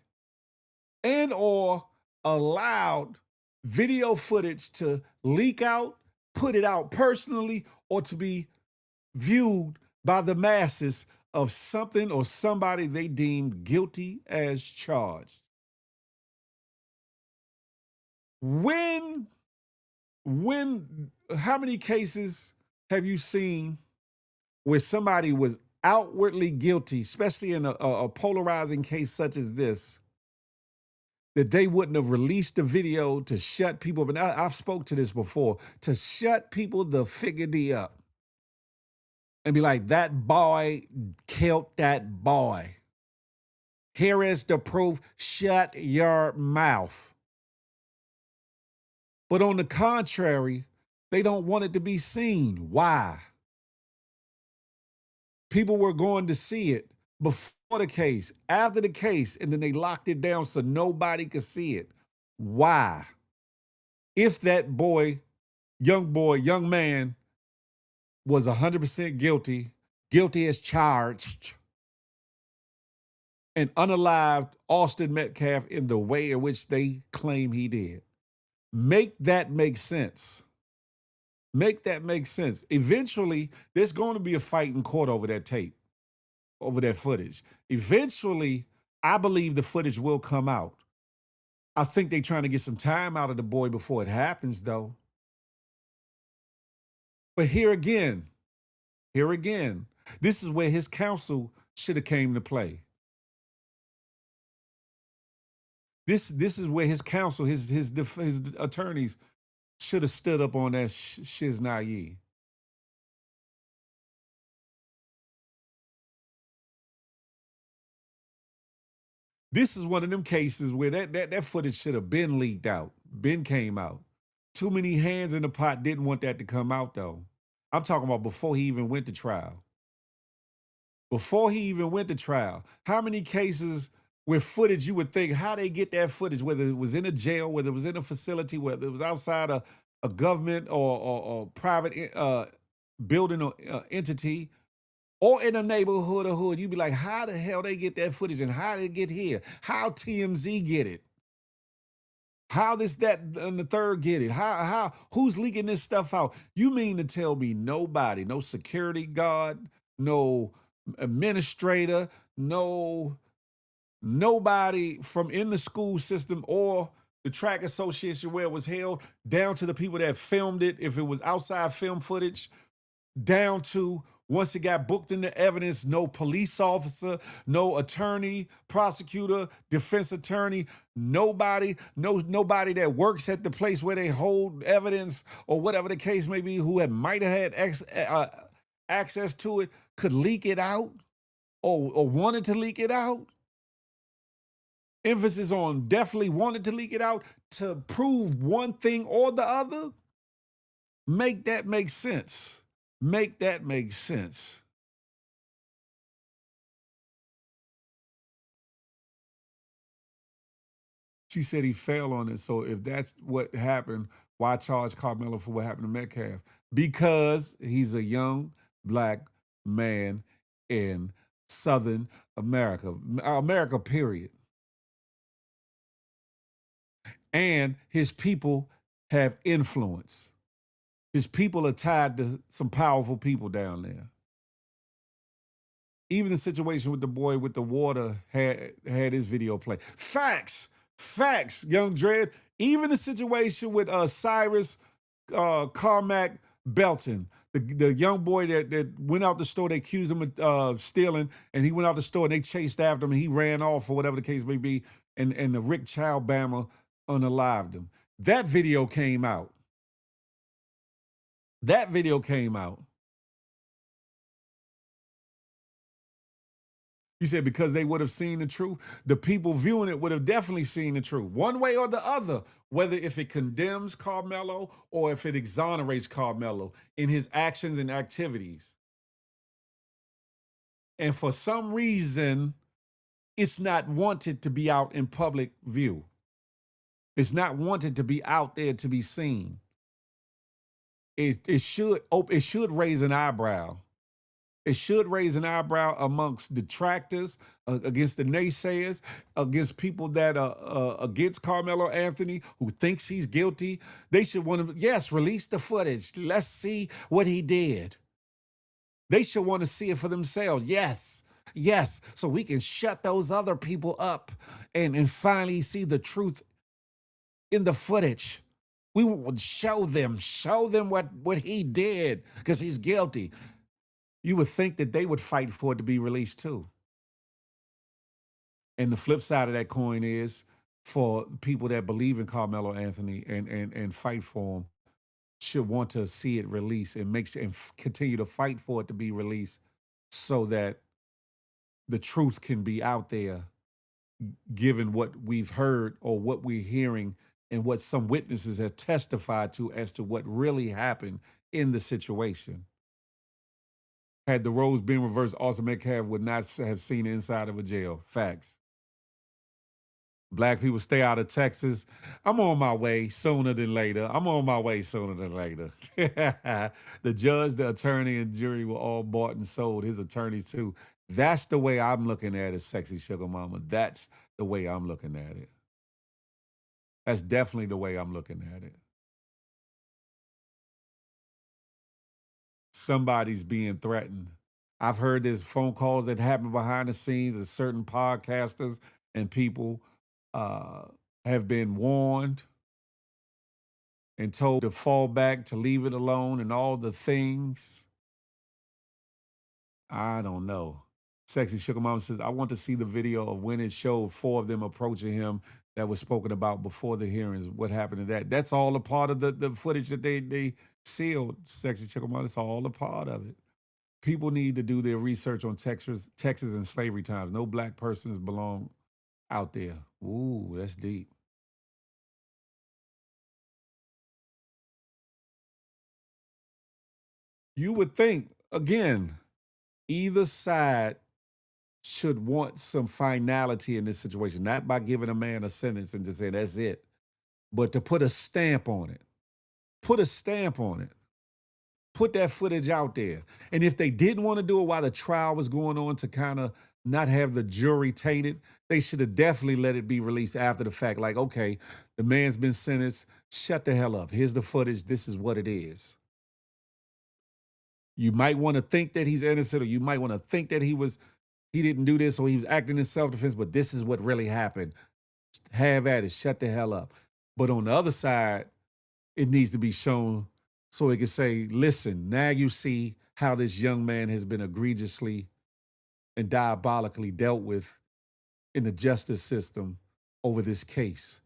and or allowed video footage to leak out, put it out personally, or to be viewed by the masses of something or somebody they deemed guilty as charged? When How many cases have you seen where somebody was outwardly guilty, especially in a polarizing case such as this, that they wouldn't have released the video to shut people? But I've spoke to this before, to shut people the figgity up and be like, that boy killed that boy. Here is the proof. Shut your mouth. But on the contrary, they don't want it to be seen. Why? People were going to see it before the case, after the case, and then they locked it down so nobody could see it. Why? If that young man was 100% guilty as charged, and unalived Austin Metcalf in the way in which they claim he did. Make that make sense. Make that make sense. Eventually, there's going to be a fight in court over that tape, over that footage. Eventually, I believe the footage will come out. I think they're trying to get some time out of the boy before it happens, though. But here again, this is where his counsel should have came to play. This is where his counsel, his attorneys should have stood up on that shiznai. This is one of them cases where that footage should have been leaked out, been came out. Too many hands in the pot didn't want that to come out, though. I'm talking about before he even went to trial. Before he even went to trial, how many cases with footage you would think, how they get that footage, whether it was in a jail, whether it was in a facility, whether it was outside a government or private building or entity, or in a neighborhood or hood, you'd be like, how the hell they get that footage and how did it get here? How TMZ get it? How this, that, and the third get it? Who's leaking this stuff out? You mean to tell me nobody, no security guard, no administrator, nobody from in the school system or the track association where it was held, down to the people that filmed it, if it was outside film footage, down to once it got booked into evidence, no police officer, no attorney, prosecutor, defense attorney, nobody that works at the place where they hold evidence or whatever the case may be, who might have had access to it, could leak it out or wanted to leak it out. Emphasis on definitely wanted to leak it out to prove one thing or the other. Make that make sense. Make that make sense. She said he fell on it. So if that's what happened, why charge Carmelo for what happened to Metcalf? Because he's a young black man in Southern America, period. And his people have influence. His people are tied to some powerful people down there. Even the situation with the boy with the water had his video play. Facts, Young Dread. Even the situation with Cyrus Carmack Belton, the young boy that went out the store, they accused him of stealing, and he went out the store and they chased after him and he ran off or whatever the case may be, and the Rick Childbama unalived him. That video came out. You said because they would have seen the truth. The people viewing it would have definitely seen the truth, one way or the other, whether if it condemns Carmelo or if it exonerates Carmelo in his actions and activities. And for some reason, it's not wanted to be out in public view. It's not wanted to be out there to be seen. It should raise an eyebrow. It should raise an eyebrow amongst detractors, against the naysayers, against people that are against Carmelo Anthony, who thinks he's guilty. They should want to, yes, release the footage. Let's see what he did. They should want to see it for themselves. Yes, so we can shut those other people up and finally see the truth in the footage. We would show them what he did because he's guilty. You would think that they would fight for it to be released too. And the flip side of that coin is for people that believe in Carmelo Anthony and fight for him should want to see it released and continue to fight for it to be released so that the truth can be out there, given what we've heard or what we're hearing and what some witnesses have testified to as to what really happened in the situation. Had the roles been reversed, Austin Metcalf would not have seen the inside of a jail. Facts. Black people stay out of Texas. I'm on my way sooner than later. The judge, the attorney, and jury were all bought and sold. His attorneys too. That's the way I'm looking at it, sexy sugar mama. That's the way I'm looking at it. That's definitely the way I'm looking at it. Somebody's being threatened. I've heard there's phone calls that happen behind the scenes of certain podcasters and people have been warned and told to fall back, to leave it alone, and all the things. I don't know. Sexy Sugar Mama says, I want to see the video of when it showed 4 of them approaching him that was spoken about before the hearings. What happened to that? That's all a part of the footage that they sealed, Sexy Sugar Mama. It's all a part of it. People need to do their research on Texas and slavery times. No black persons belong out there. Ooh, that's deep. You would think, again, either side should want some finality in this situation, not by giving a man a sentence and just saying that's it, but to put a stamp on it. Put a stamp on it. Put that footage out there. And if they didn't want to do it while the trial was going on to kind of not have the jury tainted, they should have definitely let it be released after the fact. Like, okay, the man's been sentenced. Shut the hell up. Here's the footage. This is what it is. You might want to think that he's innocent, or you might want to think that he didn't do this, or he was acting in self-defense, but this is what really happened. Have at it. Shut the hell up. But on the other side, it needs to be shown so it can say, listen, now you see how this young man has been egregiously and diabolically dealt with in the justice system over this case,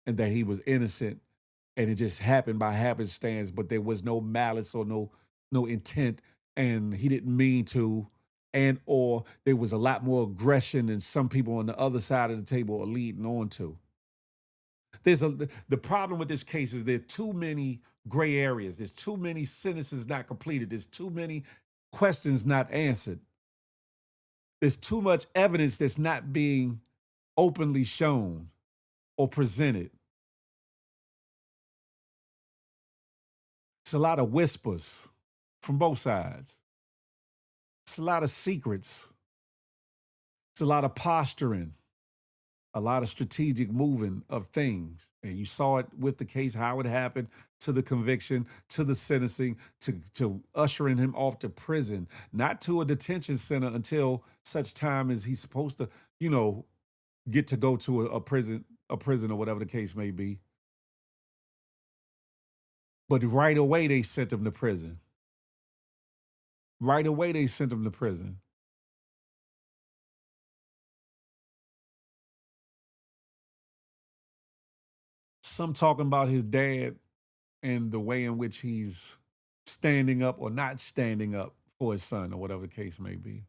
and that he was innocent and it just happened by happenstance, but there was no malice or no intent, and he didn't mean to, and or there was a lot more aggression than some people on the other side of the table are leading on to. The problem with this case is there are too many gray areas. There's too many sentences not completed. There's too many questions not answered. There's too much evidence that's not being openly shown or presented. It's a lot of whispers from both sides. It's a lot of secrets. It's a lot of posturing, a lot of strategic moving of things. And you saw it with the case, how it happened, to the conviction, to the sentencing, to ushering him off to prison, not to a detention center until such time as he's supposed to, get to go to a prison or whatever the case may be. But right away, they sent him to prison. Right away, they sent him to prison. Some talking about his dad and the way in which he's standing up or not standing up for his son or whatever the case may be.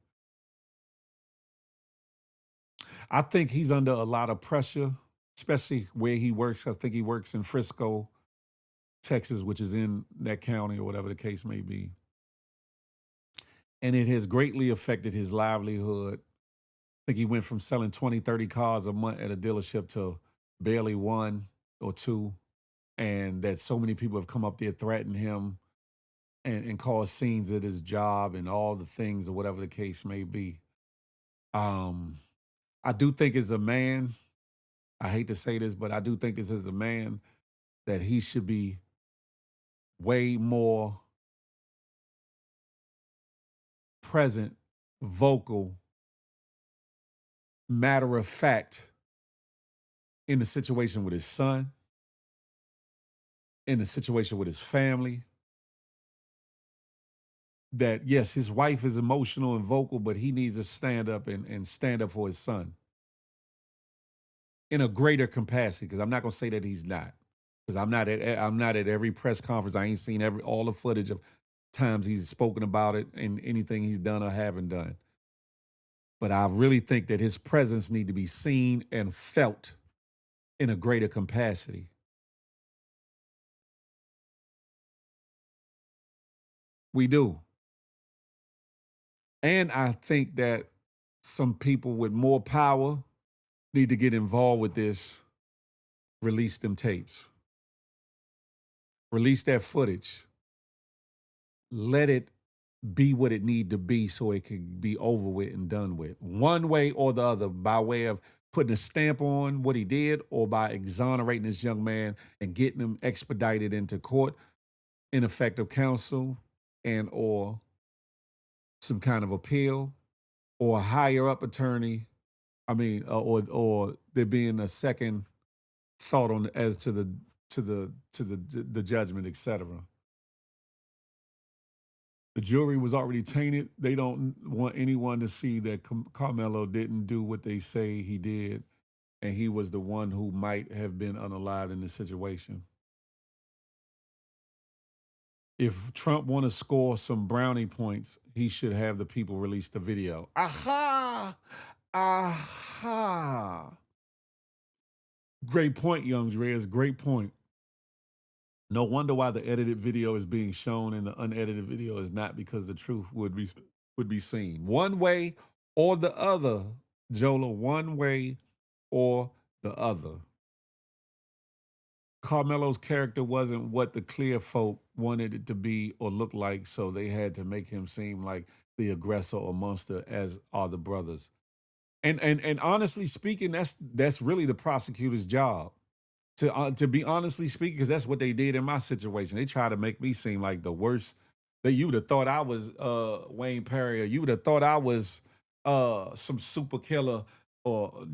I think he's under a lot of pressure, especially where he works. I think he works in Frisco, Texas, which is in that county or whatever the case may be. And it has greatly affected his livelihood. I think he went from selling 20, 30 cars a month at a dealership to barely 1 or 2. And that so many people have come up there threatening him and caused scenes at his job and all the things or whatever the case may be. I do think as a man, I hate to say this, but I do think this as a man that he should be way more present, vocal, matter of fact in the situation with his son in the situation with his family. That yes, his wife is emotional and vocal, but he needs to stand up and stand up for his son in a greater capacity. Because I'm not gonna say that he's not. Because I'm not at every press conference. I ain't seen all the footage of times he's spoken about it and anything he's done or haven't done. But I really think that his presence need to be seen and felt in a greater capacity. We do. And I think that some people with more power need to get involved with this, release them tapes, release that footage, let it be what it need to be so it can be over with and done with. One way or the other, by way of putting a stamp on what he did or by exonerating this young man and getting him expedited into court, ineffective counsel, and or some kind of appeal or a higher up attorney. I mean, or there being a second thought on as to the judgment, etc. The jury was already tainted. They don't want anyone to see that Carmelo didn't do what they say he did, and he was the one who might have been unalived in this situation. If Trump want to score some brownie points, he should have the people release the video. Aha! Aha! Great point, Young Reyes. Great point. No wonder why the edited video is being shown and the unedited video is not, because the truth would be seen. One way or the other, Jola, one way or the other. Carmelo's character wasn't what the clear folk wanted it to be or look like, so they had to make him seem like the aggressor or monster, as are the brothers. And honestly speaking, that's really the prosecutor's job. To be honestly speaking, because that's what they did in my situation. They tried to make me seem like the worst. That you would have thought I was Wayne Perry, or you would have thought I was some super killer, or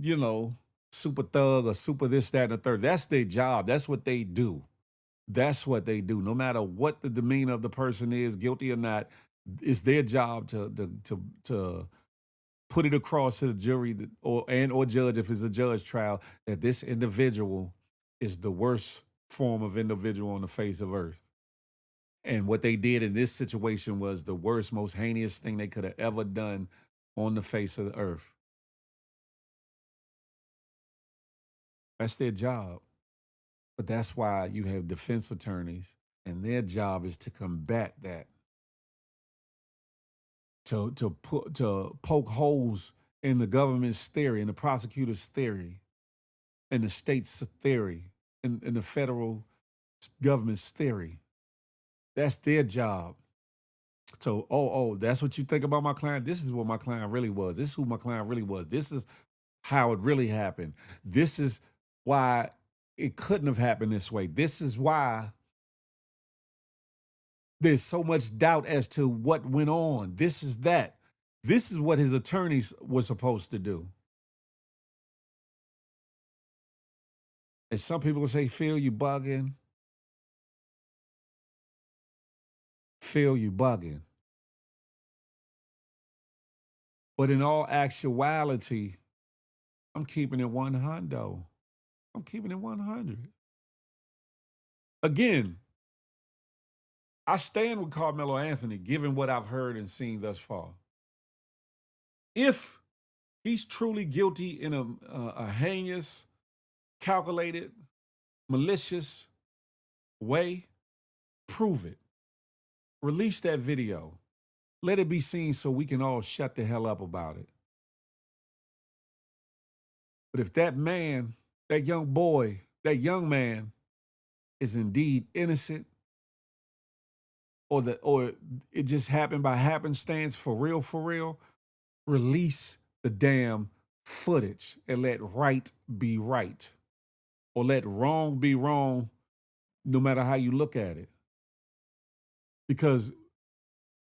super thug, or super this, that, and the third. That's their job. That's what they do. That's what they do. No matter what the demeanor of the person is, guilty or not, it's their job to put it across to the jury or judge, if it's a judge trial, that this individual is the worst form of individual on the face of earth. And what they did in this situation was the worst, most heinous thing they could have ever done on the face of the earth. That's their job. But that's why you have defense attorneys, and their job is to combat that, to poke holes in the government's theory, in the prosecutor's theory, in the state's theory, in the federal government's theory. That's their job. So, that's what you think about my client? This is what my client really was. This is who my client really was. This is how it really happened. This is why it couldn't have happened this way. This is why there's so much doubt as to what went on. This is that. This is what his attorneys were supposed to do. And some people will say, Phil, you bugging. Phil, you bugging. But in all actuality, I'm keeping it 100. I'm keeping it 100. Again, I stand with Carmelo Anthony, given what I've heard and seen thus far. If he's truly guilty in a heinous, calculated, malicious way, prove it. Release that video. Let it be seen so we can all shut the hell up about it. But if that man, that young boy, that young man is indeed innocent, or it just happened by happenstance, for real, release the damn footage and let right be right, or let wrong be wrong, no matter how you look at it. Because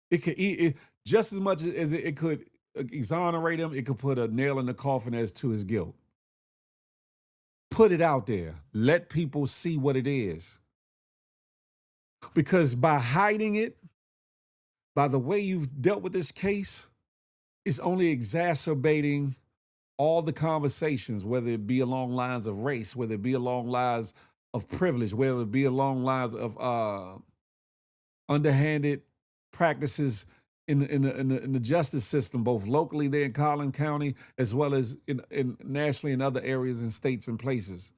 it could, just as much as it could exonerate him, it could put a nail in the coffin as to his guilt. Put it out there. Let people see what it is. Because by hiding it, by the way you've dealt with this case, it's only exacerbating all the conversations, whether it be along lines of race, whether it be along lines of privilege, whether it be along lines of underhanded practices in the justice system, both locally there in Collin County, as well as in nationally in other areas and states and places.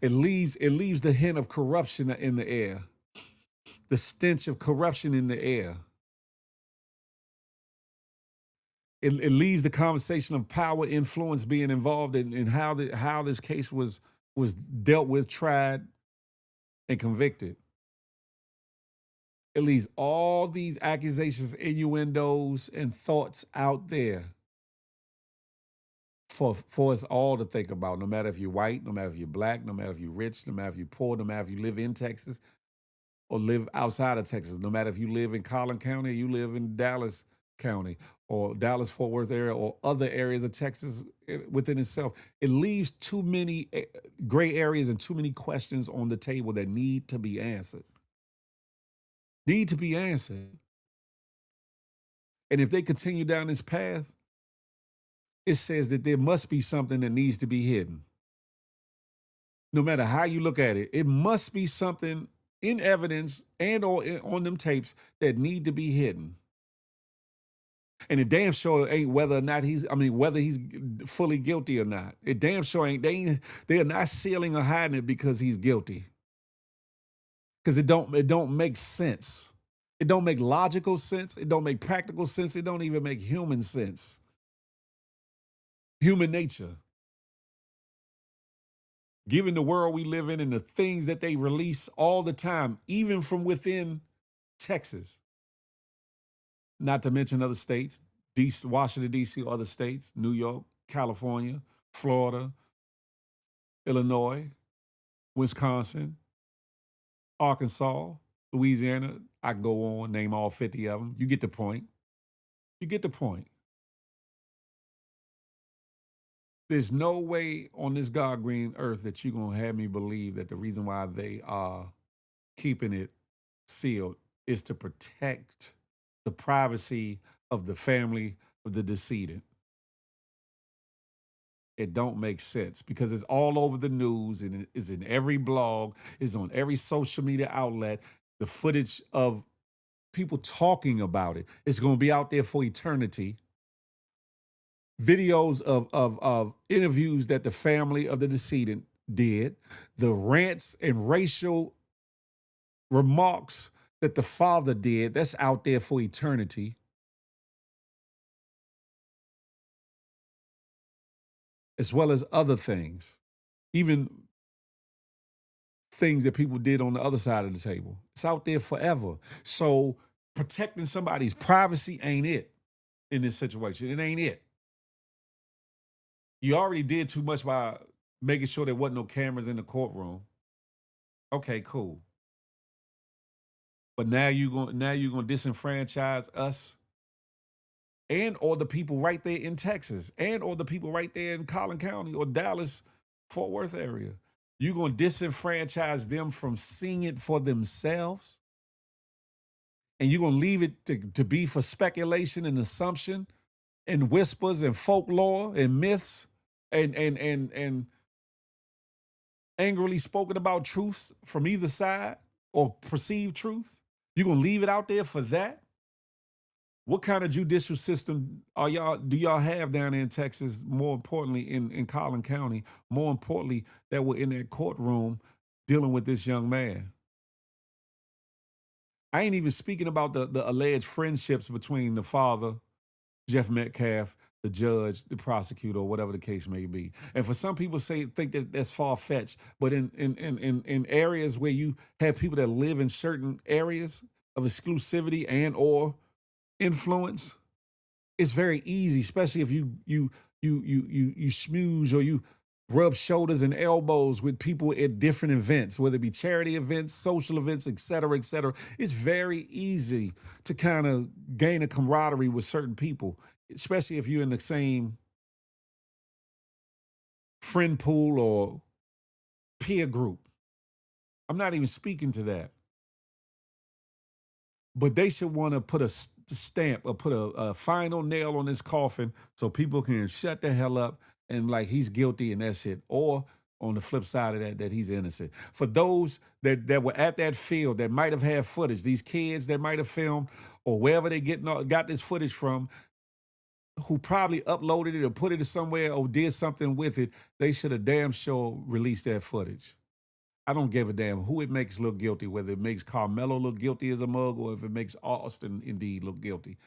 It leaves the hint of corruption in the air, the stench of corruption in the air. It leaves the conversation of power, influence being involved in how this case was dealt with, tried, and convicted. It leaves all these accusations, innuendos, and thoughts out there for us all to think about, no matter if you're white, no matter if you're black, no matter if you're rich, no matter if you're poor, no matter if you live in Texas or live outside of Texas, no matter if you live in Collin County or you live in Dallas County or Dallas-Fort Worth area or other areas of Texas within itself. It leaves too many gray areas and too many questions on the table that need to be answered. Need to be answered. And if they continue down this path, it says that there must be something that needs to be hidden. No matter how you look at it, it must be something in evidence and or on them tapes that need to be hidden. And it damn sure ain't whether he's fully guilty or not. It damn sure ain't. They are not sealing or hiding it because he's guilty. Because it don't make sense. It don't make logical sense. It don't make practical sense. It don't even make human sense. Human nature. Given the world we live in and the things that they release all the time, even from within Texas. Not to mention other states, Washington, D.C., other states, New York, California, Florida, Illinois, Wisconsin, Arkansas, Louisiana. I can go on, name all 50 of them. You get the point. You get the point. There's no way on this God green earth that you're going to have me believe that the reason why they are keeping it sealed is to protect the privacy of the family of the decedent. It don't make sense because it's all over the news and it's in every blog, it's on every social media outlet. The footage of people talking about it is going to be out there for eternity. Videos of interviews that the family of the decedent did, the rants and racial remarks that the father did, that's out there for eternity. As well as other things, even things that people did on the other side of the table. It's out there forever. So protecting somebody's privacy ain't it in this situation. It ain't it. You already did too much by making sure there wasn't no cameras in the courtroom. Okay, cool. But now you're gonna disenfranchise us and or the people right there in Texas and or the people right there in Collin County or Dallas, Fort Worth area. You're going to disenfranchise them from seeing it for themselves? And you're going to leave it to be for speculation and assumption and whispers and folklore and myths and angrily spoken about truths from either side or perceived truth? You're going to leave it out there for that? What kind of judicial system do y'all have down there in Texas, more importantly in Collin County, more importantly that were in that courtroom dealing with this young man? I ain't even speaking about the alleged friendships between the father, Jeff Metcalf, the judge, the prosecutor, or whatever the case may be. And for some people think that that's far-fetched, but in areas where you have people that live in certain areas of exclusivity and or influence, it's very easy, especially if you schmooze or you rub shoulders and elbows with people at different events, whether it be charity events, social events, et cetera, et cetera. It's very easy to kind of gain a camaraderie with certain people, especially if you're in the same friend pool or peer group. I'm not even speaking to that. But they should want to put a stamp or put a final nail on this coffin so people can shut the hell up and like he's guilty and that's it. Or on the flip side of that, that he's innocent. For those that were at that field that might have had footage, these kids that might have filmed or wherever they got this footage from, who probably uploaded it or put it somewhere or did something with it, they should have damn sure released that footage. I don't give a damn who it makes look guilty, whether it makes Carmelo look guilty as a mug or if it makes Austin indeed look guilty.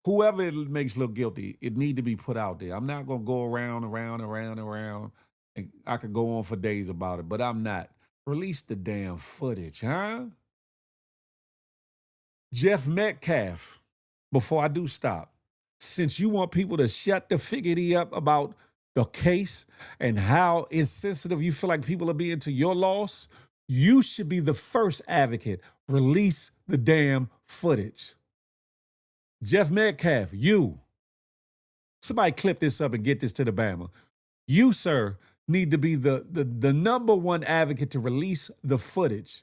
Whoever it makes look guilty, it need to be put out there. I'm not gonna go around, and I could go on for days about it, but I'm not. Release the damn footage, huh? Jeff Metcalf, before I do stop, since you want people to shut the figgity up about the case and how insensitive you feel like people are being to your loss, you should be the first advocate. Release the damn footage. Jeff Metcalf, you. Somebody clip this up and get this to the Bama. You, sir, need to be the number one advocate to release the footage.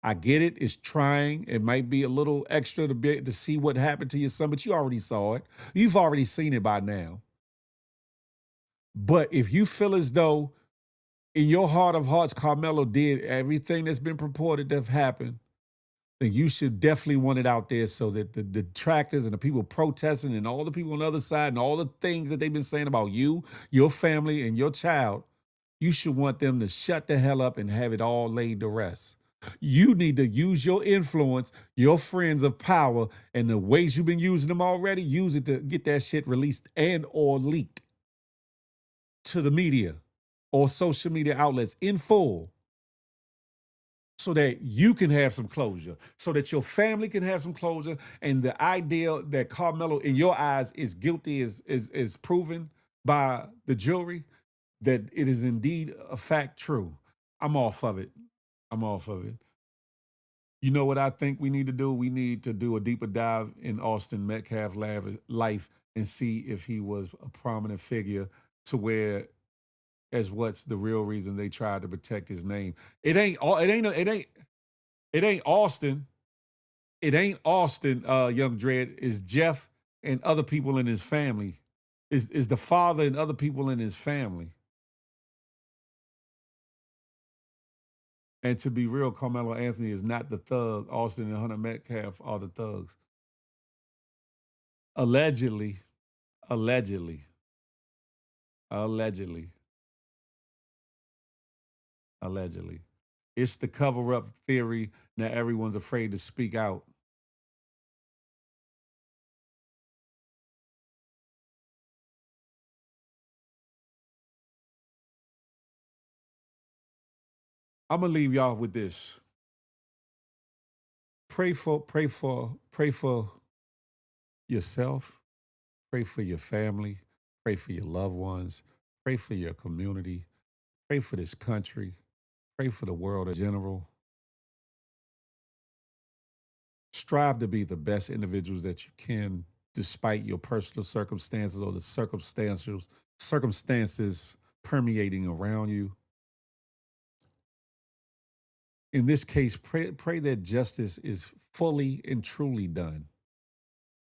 I get it. It's trying. It might be a little extra to see what happened to your son, but you already saw it. You've already seen it by now. But if you feel as though in your heart of hearts, Carmelo did everything that's been purported to have happened, then you should definitely want it out there so that the detractors and the people protesting and all the people on the other side and all the things that they've been saying about you, your family, and your child, you should want them to shut the hell up and have it all laid to rest. You need to use your influence, your friends of power, and the ways you've been using them already, use it to get that shit released and or leaked to the media or social media outlets in full so that you can have some closure, so that your family can have some closure, and the idea that Carmelo, in your eyes, is guilty is proven by the jury, that it is indeed a fact true. I'm off of it. I'm off of it. You know what I think we need to do? We need to do a deeper dive in Austin Metcalf's life and see if he was a prominent figure to where as what's the real reason they tried to protect his name. It ain't Austin. It ain't Austin, Young Dread. It's Jeff and other people in his family. Is the father and other people in his family. And to be real, Carmelo Anthony is not the thug. Austin and Hunter Metcalf are the thugs. Allegedly. It's the cover-up theory. Now everyone's afraid to speak out. I'm gonna leave y'all with this. Pray for yourself, pray for your family, pray for your loved ones, pray for your community, pray for this country, pray for the world in general. Strive to be the best individuals that you can, despite your personal circumstances or the circumstances permeating around you. In this case, pray that justice is fully and truly done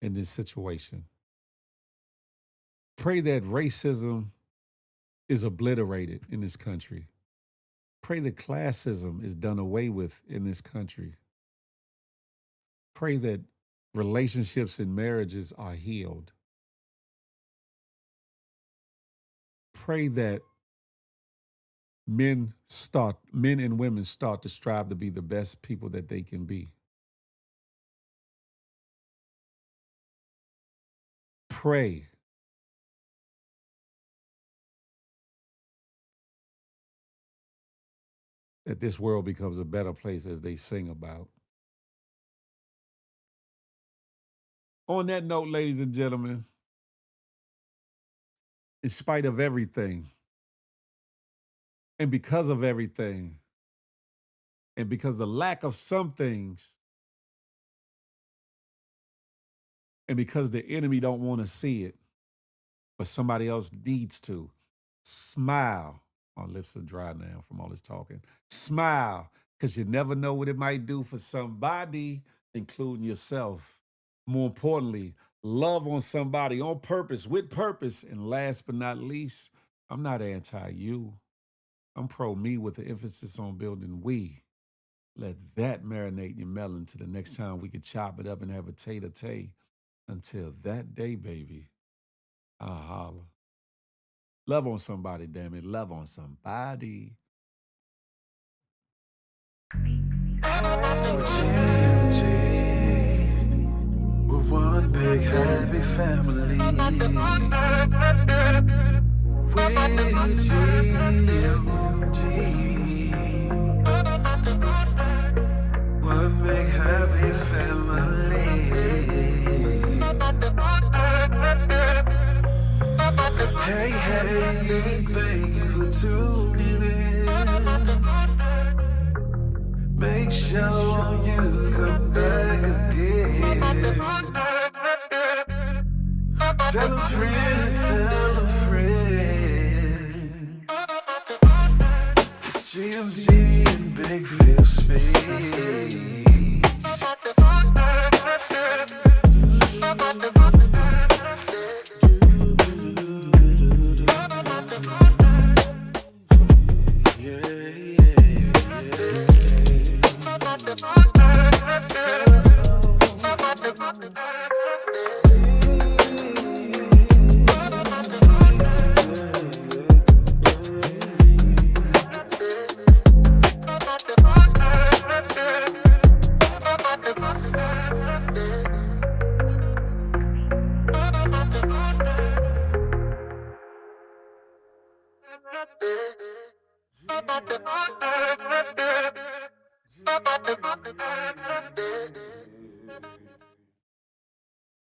in this situation. Pray that racism is obliterated in this country. Pray that classism is done away with in this country. Pray that relationships and marriages are healed. Pray that men and women start to strive to be the best people that they can be. Pray that this world becomes a better place as they sing about. On that note, ladies and gentlemen, in spite of everything, and because of everything, and because the lack of some things, and because the enemy don't want to see it, but somebody else needs to, smile My lips are dry now from all this talking. Smile, because you never know what it might do for somebody, including yourself. More importantly, love on somebody on purpose, with purpose. And last but not least, I'm not anti you. I'm pro me with the emphasis on building we. Let that marinate in your melon to the next time we can chop it up and have a tay-to-tay. Until that day, baby, I'll holler. Love on somebody, damn it. Love on somebody. We're one big happy family. One big happy family. Hey, hey, thank you for tuning in. Make sure you come back again. Tell a friend, tell a friend. It's GMD and Big Phil speech.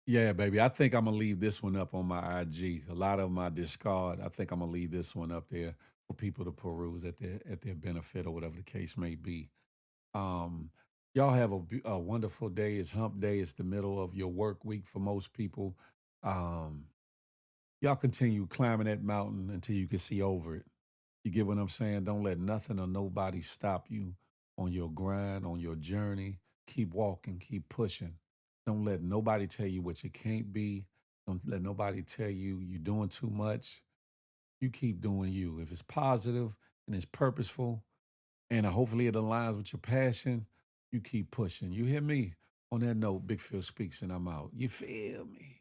Yeah, baby. I think I'm gonna leave this one up on my IG. A lot of my discard. I think I'm gonna leave this one up there for people to peruse at their benefit or whatever the case may be. Um, y'all have a wonderful day. It's Hump Day. It's the middle of your work week for most people. Um, y'all continue climbing that mountain until you can see over it. You get what I'm saying? Don't let nothing or nobody stop you on your grind, on your journey. Keep walking, keep pushing. Don't let nobody tell you what you can't be. Don't let nobody tell you you're doing too much. You keep doing you. If it's positive and it's purposeful and hopefully it aligns with your passion, you keep pushing. You hear me? On that note, Big Phil speaks and I'm out. You feel me?